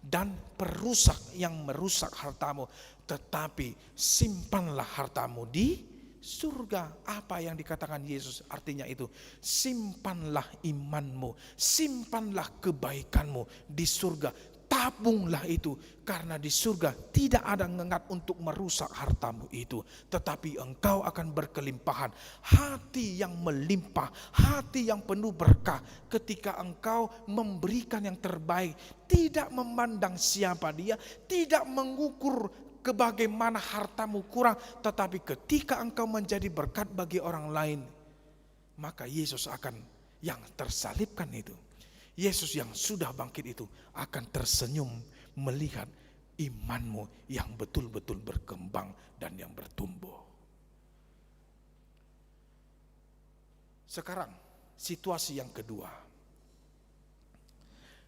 dan perusak yang merusak hartamu, tetapi simpanlah hartamu di surga. Apa yang dikatakan Yesus artinya itu, simpanlah imanmu, simpanlah kebaikanmu di surga. Tabunglah itu, karena di surga tidak ada ngengat untuk merusak hartamu itu, tetapi engkau akan berkelimpahan. Hati yang melimpah, hati yang penuh berkah ketika engkau memberikan yang terbaik, tidak memandang siapa dia, tidak mengukur bagaimana hartamu kurang, tetapi ketika engkau menjadi berkat bagi orang lain, maka Yesus akan, yang tersalibkan itu, Yesus yang sudah bangkit itu akan tersenyum melihat imanmu yang betul-betul berkembang dan yang bertumbuh. Sekarang situasi yang kedua.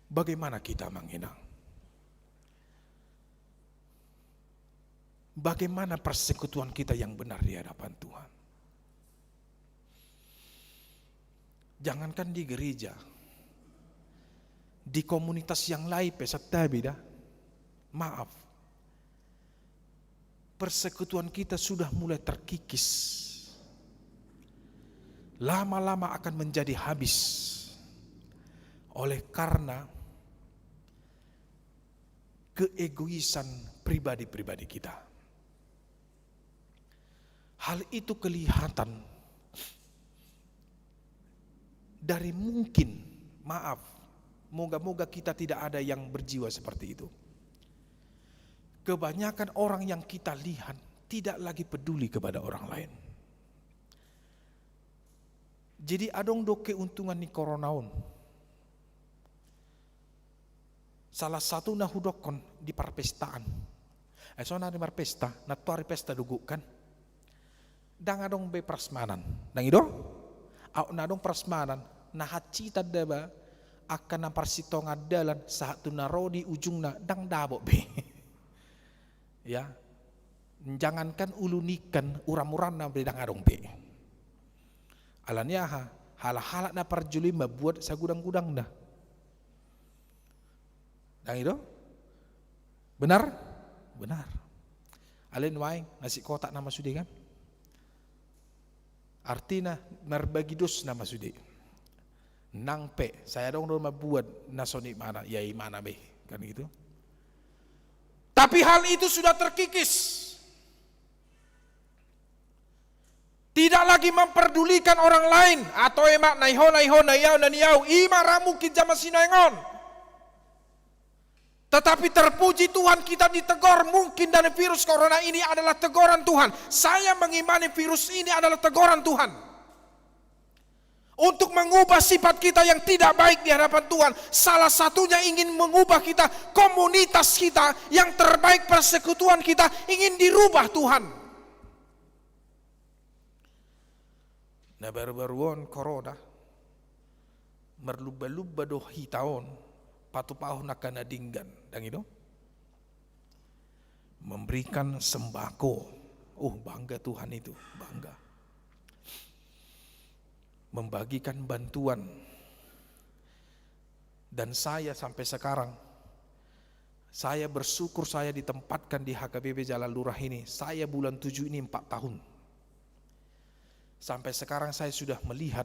Bagaimana kita menghina? Bagaimana persekutuan kita yang benar di hadapan Tuhan? Jangankan di gereja, di komunitas yang lain pesatabi dah. Maaf, persekutuan kita sudah mulai terkikis. Lama-lama akan menjadi habis oleh karena keegoisan pribadi-pribadi kita. Hal itu kelihatan dari mungkin, maaf, moga-moga kita tidak ada yang berjiwa seperti itu. Kebanyakan orang yang kita lihat tidak lagi peduli kepada orang lain. Jadi adong do keuntungan ni koronaon. Salah satu na hudokon di parpestaan. So na di parpesta, na tuari pesta dugu kan. Dang adong be prasmanan. Dang ido? Au na adong prasmanan, na hacita deba akan namparsito ngadalan saat tu narodi ujungna dang dabo be. Ya, jangankan ulunikan uram-uram na bedang adong be. Alanya hal-hal na parjuli membuat sagudang-gudang dah. Dang itu? Benar? Benar. Alin waing nasi kotak nama sudi kan? Artinya merbagi dos nama sudi. Nang pe, saya dong membuat nasoni mana, yai mana be, kan gitu. Tapi hal itu sudah terkikis. Tidak lagi memperdulikan orang lain atau emak naiho nayau naniau ima ramu kijama sinaengon. Tetapi terpuji Tuhan, kita ditegur mungkin dari virus corona ini adalah teguran Tuhan. Saya mengimani virus ini adalah teguran Tuhan. Untuk mengubah sifat kita yang tidak baik di hadapan Tuhan. Salah satunya ingin mengubah kita, komunitas kita yang terbaik, persekutuan kita ingin dirubah Tuhan. Nah baru-baruan corona, merlubah-lubah do hitaon, patu-pau nakana dinggan, dan itu memberikan sembako. Bangga Tuhan itu, bangga. Membagikan bantuan. Dan saya sampai sekarang, saya bersyukur saya ditempatkan di HKBP Jalan Lurah ini. Saya bulan 7 ini 4 tahun. Sampai sekarang saya sudah melihat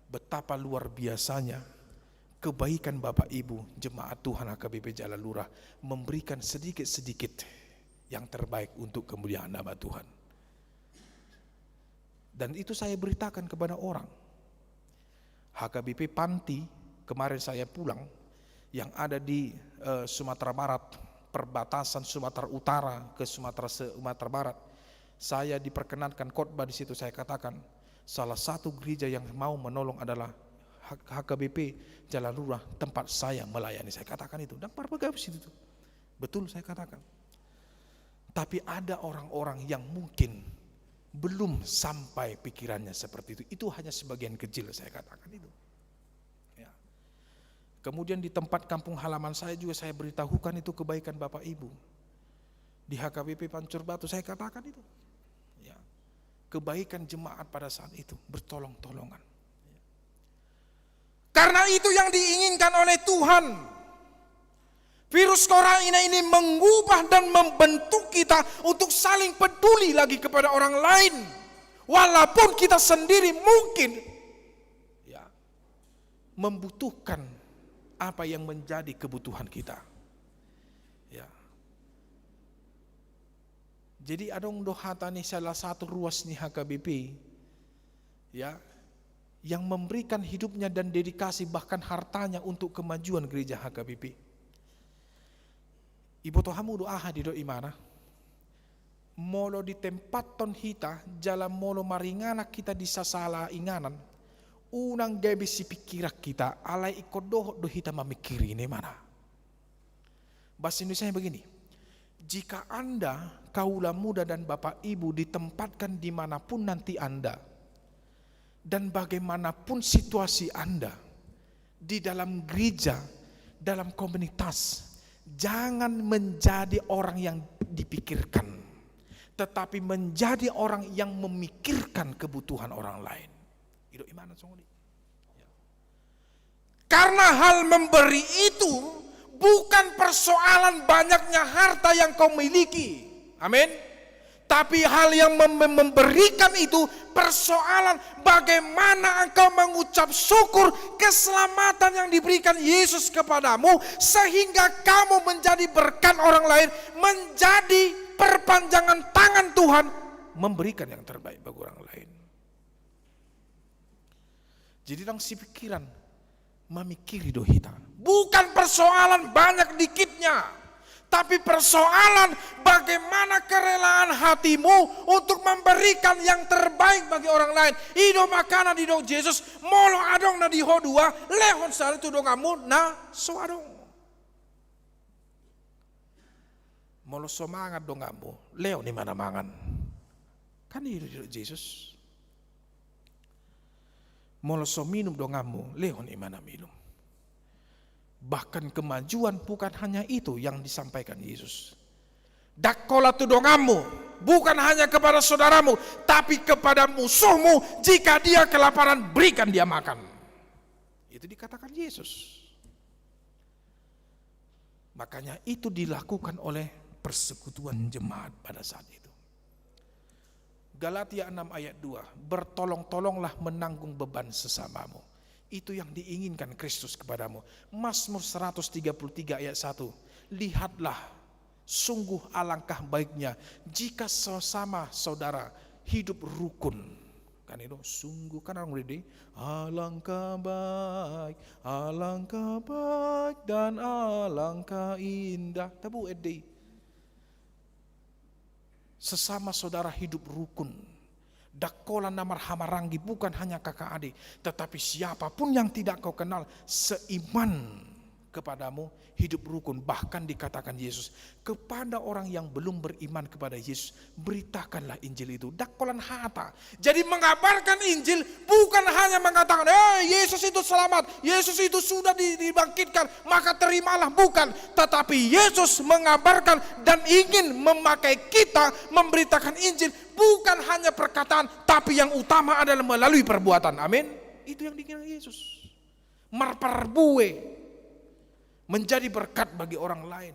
betapa luar biasanya kebaikan Bapak Ibu jemaat Tuhan HKBP Jalan Lurah memberikan sedikit-sedikit yang terbaik untuk kemuliaan nama Tuhan. Dan itu saya beritakan kepada orang. HKBP Panti, kemarin saya pulang, yang ada di Sumatera Barat, perbatasan Sumatera Utara ke Sumatera Barat. Saya diperkenankan khotbah di situ. Saya katakan salah satu gereja yang mau menolong adalah HKBP Jalan Lurah, tempat saya melayani. Saya katakan itu, dan berbagi di situ. Betul saya katakan. Tapi ada orang-orang yang mungkin belum sampai pikirannya seperti itu. Itu hanya sebagian kecil, saya katakan itu. Ya. Kemudian di tempat kampung halaman saya juga saya beritahukan itu kebaikan Bapak Ibu. Di HKBP Pancur Batu saya katakan itu. Ya. Kebaikan jemaat pada saat itu, bertolong-tolongan. Ya. Karena itu yang diinginkan oleh Tuhan. Virus corona ini mengubah dan membentuk kita untuk saling peduli lagi kepada orang lain. Walaupun kita sendiri mungkin ya, membutuhkan apa yang menjadi kebutuhan kita. Ya. Jadi adong dohata nih salah satu ruas nih HKBP ya, yang memberikan hidupnya dan dedikasi bahkan hartanya untuk kemajuan gereja HKBP. Ibu tohamu doa di do imana molo di tempat ton hita jalan molo maringana kita disasala inganan unang gabi si pikirak kita alai ikut do hita memikiri ini mana. Bahasa Indonesia begini, jika Anda kaula muda dan Bapak Ibu ditempatkan dimanapun nanti Anda dan bagaimanapun situasi Anda di dalam gereja, dalam komunitas, jangan menjadi orang yang dipikirkan, tetapi menjadi orang yang memikirkan kebutuhan orang lain. Itu iman songoni. Karena hal memberi itu bukan persoalan banyaknya harta yang kau miliki. Amin. Tapi hal yang memberikan itu persoalan bagaimana engkau mengucap syukur keselamatan yang diberikan Yesus kepadamu sehingga kamu menjadi berkat orang lain, menjadi perpanjangan tangan Tuhan memberikan yang terbaik bagi orang lain. Jadi dalam si pikiran memikiri dohita bukan persoalan banyak dikitnya, tapi persoalan bagaimana kerelaan hatimu untuk memberikan yang terbaik bagi orang lain. Ido makanan di dong Yesus, molo adong na di hodua, lehon sari tu dong kamu na so adong. Molo semangat dong kamu, leo di mana mangan. Kan itu Yesus. Molo so minum dong kamu, leo di mana minum. Bahkan kemajuan bukan hanya itu yang disampaikan Yesus. Dakola tudongamu bukan hanya kepada saudaramu, tapi kepada musuhmu. Jika dia kelaparan, berikan dia makan. Itu dikatakan Yesus. Makanya itu dilakukan oleh persekutuan jemaat pada saat itu. Galatia 6 ayat 2, bertolong-tolonglah menanggung beban sesamamu. Itu yang diinginkan Kristus kepadamu. Mazmur 133 ayat 1. Lihatlah, sungguh alangkah baiknya jika sesama saudara hidup rukun. Kan itu sungguh kan orang ready. Alangkah baik dan alangkah indah. Tabu edi. Sesama saudara hidup rukun. Dakola namar hamarangi bukan hanya kakak adik, tetapi siapapun yang tidak kau kenal seiman kepadamu hidup rukun. Bahkan dikatakan Yesus, kepada orang yang belum beriman kepada Yesus, beritakanlah Injil itu. Dakolan hata. Jadi mengabarkan Injil bukan hanya mengatakan, Yesus itu selamat, Yesus itu sudah dibangkitkan, maka terimalah. Bukan. Tetapi Yesus mengabarkan dan ingin memakai kita memberitakan Injil. Bukan hanya perkataan, tapi yang utama adalah melalui perbuatan. Amin. Itu yang diinginkan Yesus. Marparbue, menjadi berkat bagi orang lain.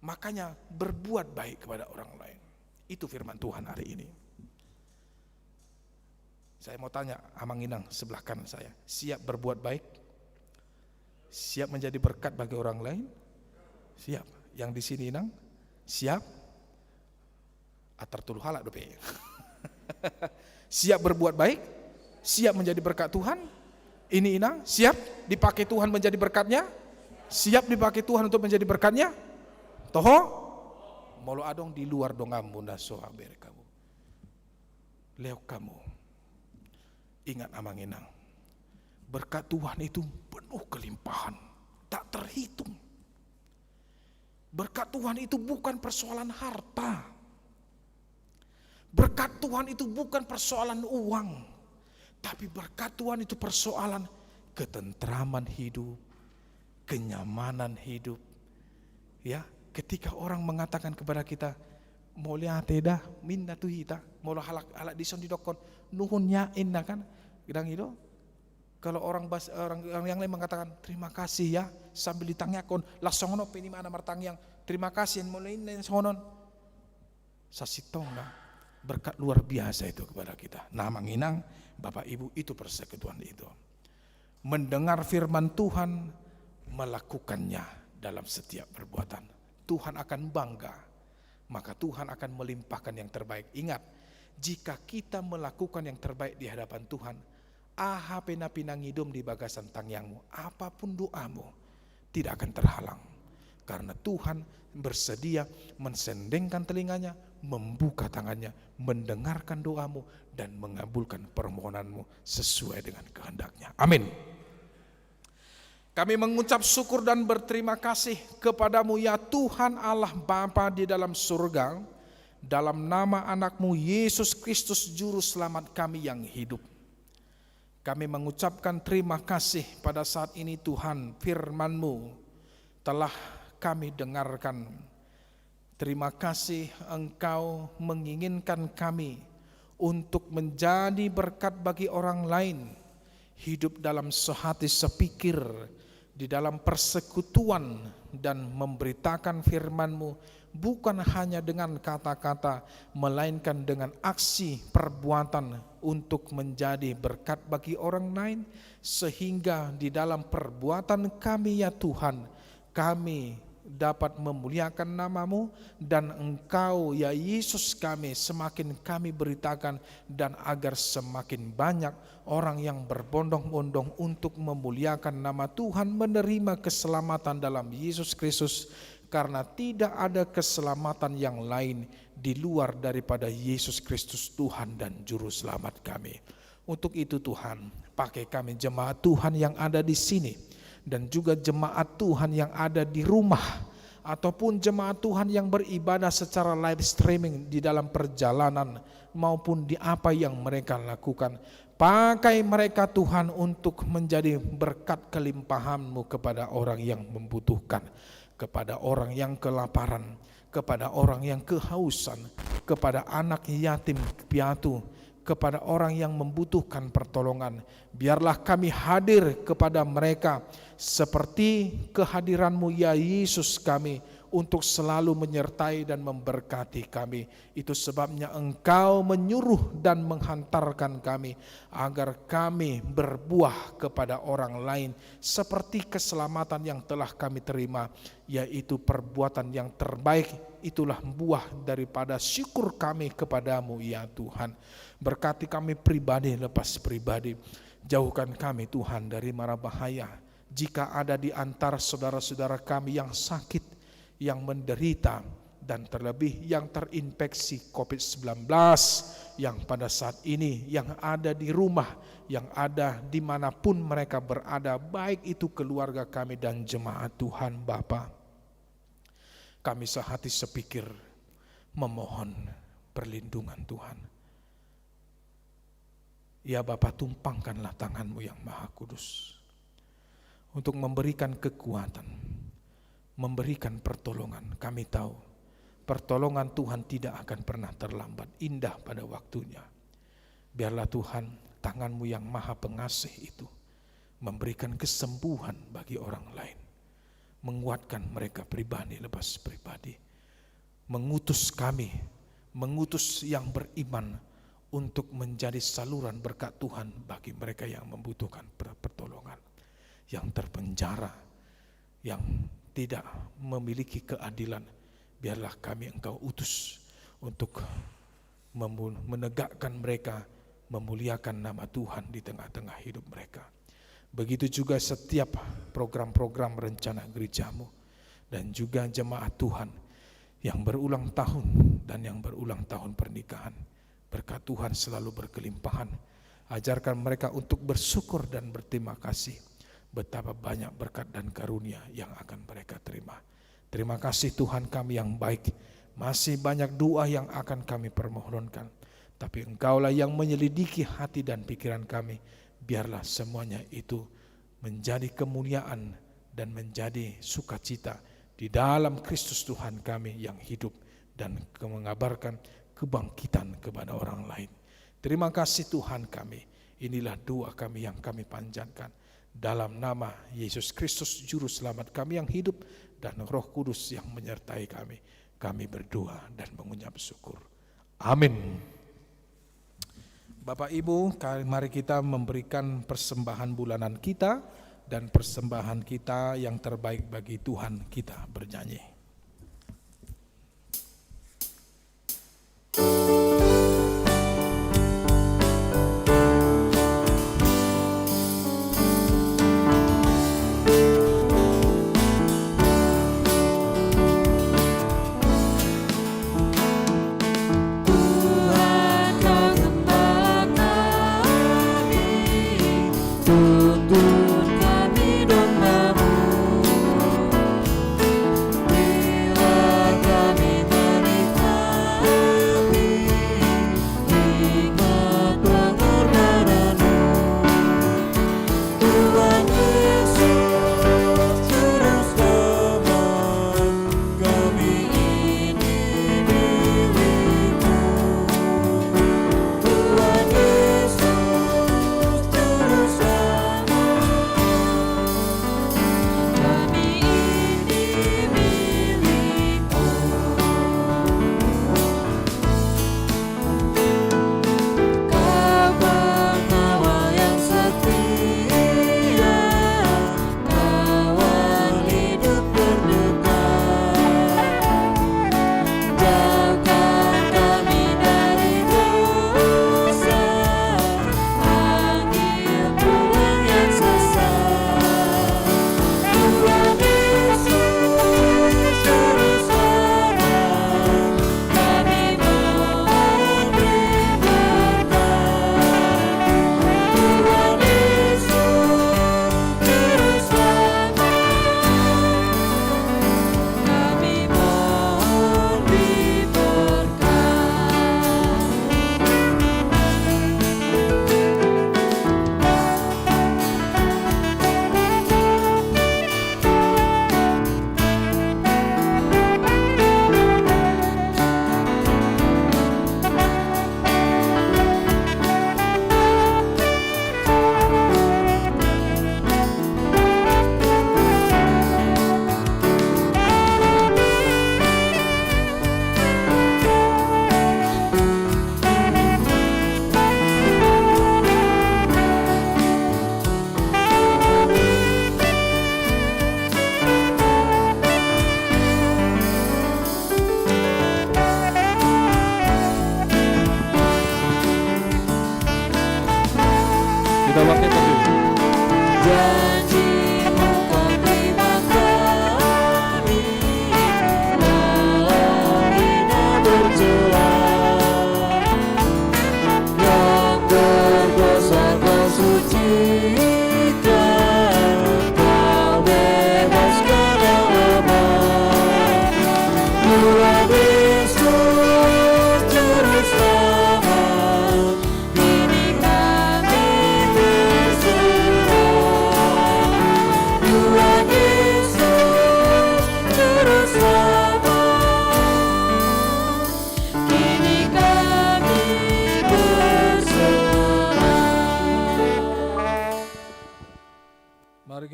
Makanya berbuat baik kepada orang lain. Itu firman Tuhan hari ini. Saya mau tanya Amang Inang sebelah kanan saya, siap berbuat baik? Siap menjadi berkat bagi orang lain? Siap. Yang di sini Inang, siap? Atar tulu halak dope. Siap berbuat baik? Siap menjadi berkat Tuhan? Ini Inang, siap dipakai Tuhan menjadi berkatnya? Siap dipakai Tuhan untuk menjadi berkatnya? Toho? Molo adong di luar dongam bunda soha bere kamu. Leok kamu. Ingat Amang Inang. Berkat Tuhan itu penuh kelimpahan. Tak terhitung. Berkat Tuhan itu bukan persoalan harta. Berkat Tuhan itu bukan persoalan uang. Tapi berkat Tuhan itu persoalan ketentraman hidup, kenyamanan hidup. Ya, ketika orang mengatakan kepada kita, mau lihat dah, minda tu hita, mau halak dison di dokon, nuhunnya indah kan, gedang itu. Kalau orang yang lain mengatakan terima kasih ya, sambil ditangyakan, langsung ono peni mana martangyang, terima kasih mulai ini sonon. Sasitong lah. Berkat luar biasa itu kepada kita. Nah, Manginang, Bapak Ibu, itu persekutuan itu. Mendengar firman Tuhan, melakukannya dalam setiap perbuatan. Tuhan akan bangga, maka Tuhan akan melimpahkan yang terbaik. Ingat, jika kita melakukan yang terbaik di hadapan Tuhan, aha pinangidum di bagasan tangyangmu, apapun doamu tidak akan terhalang. Karena Tuhan bersedia mensendengkan telinganya, membuka tangannya, mendengarkan doamu, dan mengabulkan permohonanmu sesuai dengan kehendaknya. Amin. Kami mengucap syukur dan berterima kasih kepadamu ya Tuhan Allah Bapa di dalam surga, dalam nama anakmu Yesus Kristus Juru Selamat kami yang hidup. Kami mengucapkan terima kasih pada saat ini Tuhan, firman-Mu telah kami dengarkan. Terima kasih Engkau menginginkan kami untuk menjadi berkat bagi orang lain, hidup dalam sehati sepikir, di dalam persekutuan dan memberitakan firman-Mu bukan hanya dengan kata-kata, melainkan dengan aksi perbuatan untuk menjadi berkat bagi orang lain, sehingga di dalam perbuatan kami ya Tuhan, kami dapat memuliakan nama-Mu, dan Engkau ya Yesus semakin kami beritakan, dan agar semakin banyak orang yang berbondong-bondong untuk memuliakan nama Tuhan, menerima keselamatan dalam Yesus Kristus, karena tidak ada keselamatan yang lain di luar daripada Yesus Kristus Tuhan dan Juru Selamat kami. Untuk itu Tuhan, pakai kami jemaat Tuhan yang ada di sini, dan juga jemaat Tuhan yang ada di rumah, ataupun jemaat Tuhan yang beribadah secara live streaming di dalam perjalanan maupun di apa yang mereka lakukan. Pakai mereka Tuhan untuk menjadi berkat kelimpahan-Mu kepada orang yang membutuhkan, kepada orang yang kelaparan, kepada orang yang kehausan, kepada anak yatim piatu, kepada orang yang membutuhkan pertolongan. Biarlah kami hadir kepada mereka seperti kehadiran-Mu ya Yesus kami, untuk selalu menyertai dan memberkati kami. Itu sebabnya Engkau menyuruh dan menghantarkan kami agar kami berbuah kepada orang lain seperti keselamatan yang telah kami terima, yaitu perbuatan yang terbaik. Itulah buah daripada syukur kami kepadamu ya Tuhan. Berkati kami pribadi lepas pribadi. Jauhkan kami Tuhan dari mara bahaya. Jika ada di antara saudara-saudara kami yang sakit, yang menderita, dan terlebih yang terinfeksi COVID-19 yang pada saat ini yang ada di rumah, yang ada dimanapun mereka berada, baik itu keluarga kami dan jemaat Tuhan Bapa. Kami sehati sepikir memohon perlindungan Tuhan. Ya Bapa, tumpangkanlah tangan-Mu yang Maha Kudus untuk memberikan kekuatan, memberikan pertolongan. Kami tahu pertolongan Tuhan tidak akan pernah terlambat, indah pada waktunya. Biarlah Tuhan, tangan-Mu yang Maha Pengasih itu memberikan kesembuhan bagi orang lain, menguatkan mereka pribadi lepas pribadi, mengutus kami, mengutus yang beriman untuk menjadi saluran berkat Tuhan bagi mereka yang membutuhkan pertolongan, yang terpenjara, yang tidak memiliki keadilan. Biarlah kami Engkau utus untuk menegakkan mereka, memuliakan nama Tuhan di tengah-tengah hidup mereka. Begitu juga setiap program-program rencana gereja-Mu dan juga jemaat Tuhan yang berulang tahun dan yang berulang tahun pernikahan. Berkat Tuhan selalu berkelimpahan. Ajarkan mereka untuk bersyukur dan berterima kasih. Betapa banyak berkat dan karunia yang akan mereka terima. Terima kasih Tuhan kami yang baik. Masih banyak doa yang akan kami permohonkan. Tapi Engkaulah yang menyelidiki hati dan pikiran kami. Biarlah semuanya itu menjadi kemuliaan dan menjadi sukacita di dalam Kristus Tuhan kami yang hidup dan mengabarkan kebangkitan kepada orang lain. Terima kasih Tuhan kami. Inilah doa kami yang kami panjatkan. Dalam nama Yesus Kristus Juru Selamat kami yang hidup dan Roh Kudus yang menyertai kami. Kami berdoa dan mengucap syukur. Amin. Bapak Ibu, mari kita memberikan persembahan bulanan kita dan persembahan kita yang terbaik bagi Tuhan. Kita bernyanyi. Tuntun kami domba-Mu,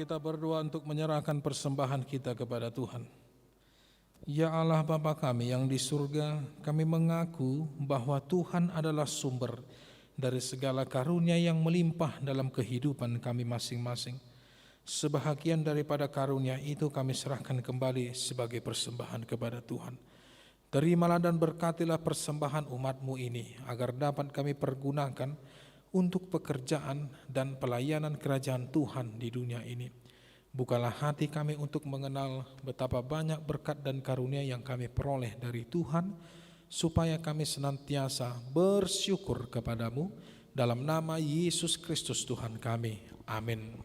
kita berdoa untuk menyerahkan persembahan kita kepada Tuhan. Ya Allah Bapa kami yang di surga, kami mengaku bahwa Tuhan adalah sumber dari segala karunia yang melimpah dalam kehidupan kami masing-masing. Sebahagian daripada karunia itu kami serahkan kembali sebagai persembahan kepada Tuhan. Terimalah dan berkatilah persembahan umat-Mu ini, agar dapat kami pergunakan untuk pekerjaan dan pelayanan kerajaan Tuhan di dunia ini. Bukalah hati kami untuk mengenal betapa banyak berkat dan karunia yang kami peroleh dari Tuhan, supaya kami senantiasa bersyukur kepadamu, dalam nama Yesus Kristus Tuhan kami. Amin.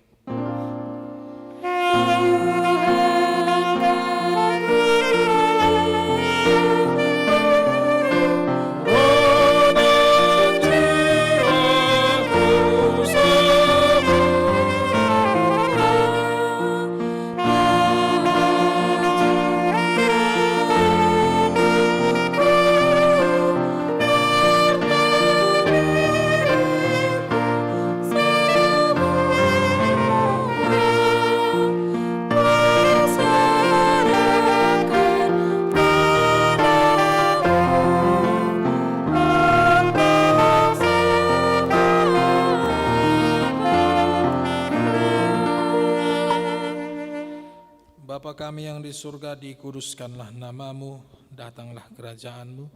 Bapa kami yang di surga, dikuduskanlah namamu, datanglah kerajaanmu,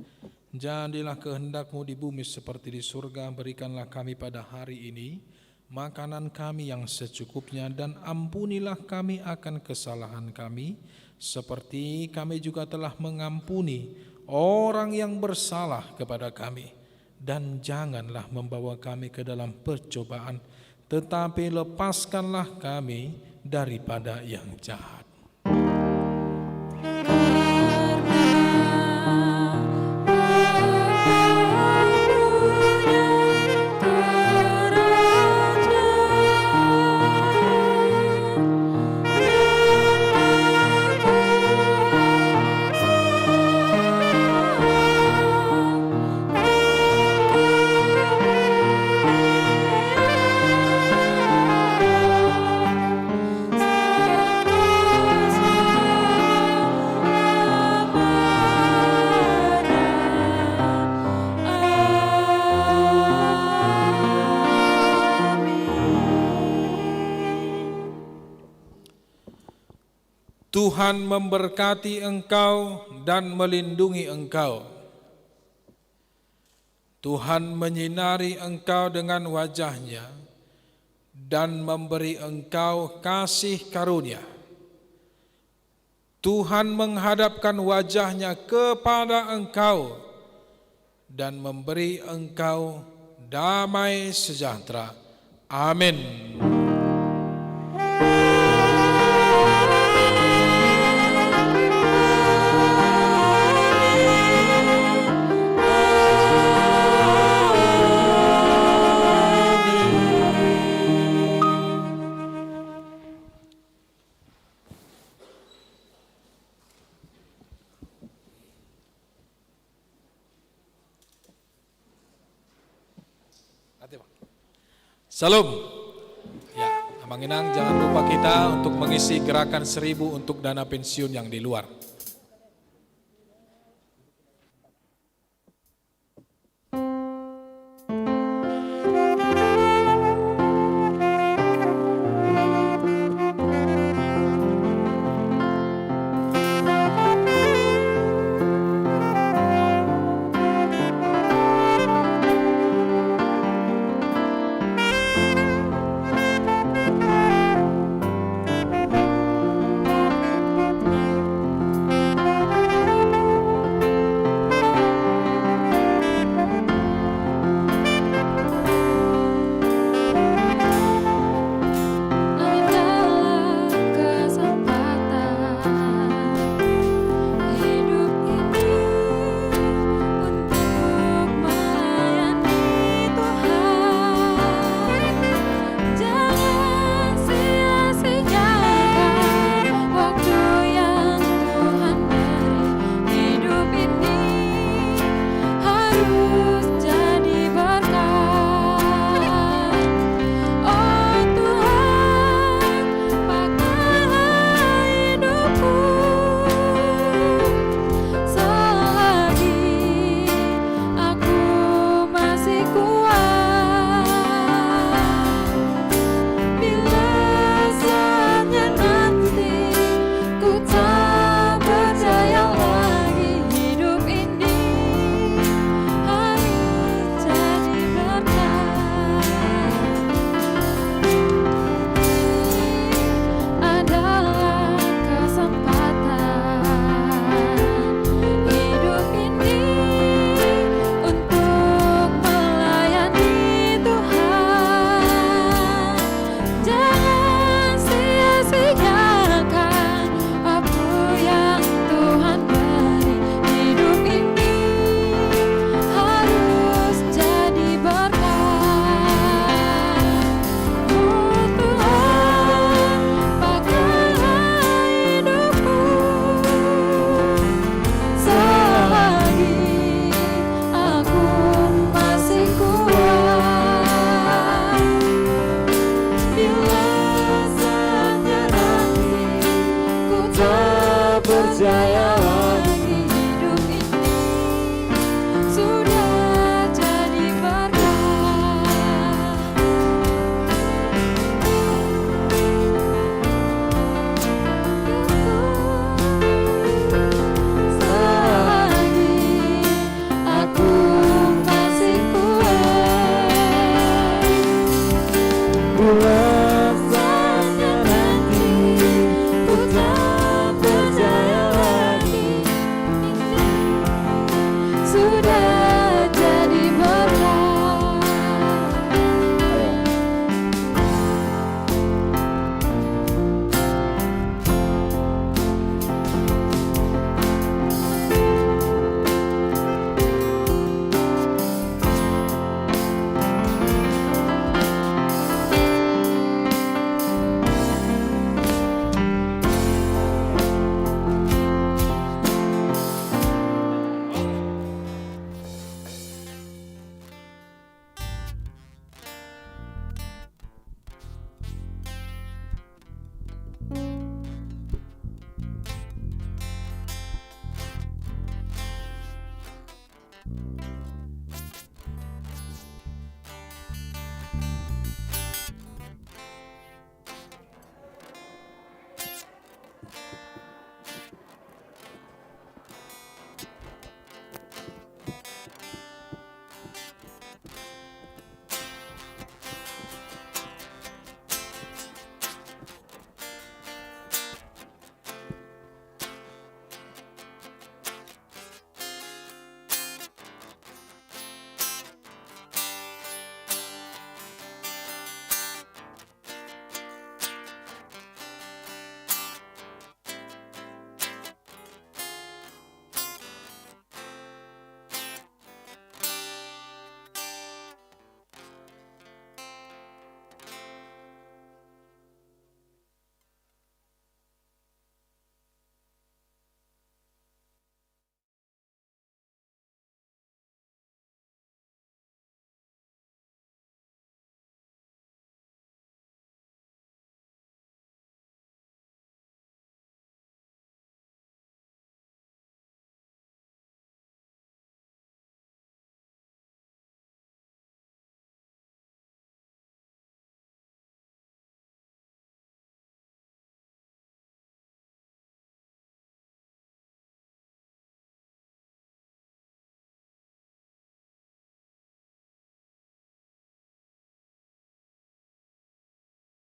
jadilah kehendakmu di bumi seperti di surga. Berikanlah kami pada hari ini makanan kami yang secukupnya, dan ampunilah kami akan kesalahan kami, seperti kami juga telah mengampuni orang yang bersalah kepada kami. Dan janganlah membawa kami ke dalam percobaan, tetapi lepaskanlah kami daripada yang jahat. Tuhan memberkati engkau dan melindungi engkau. Tuhan menyinari engkau dengan wajah-Nya dan memberi engkau kasih karunia. Tuhan menghadapkan wajah-Nya kepada engkau dan memberi engkau damai sejahtera. Amin. Salam. Ya, Abang Inang, jangan lupa kita untuk mengisi gerakan 1000 untuk dana pensiun yang di luar.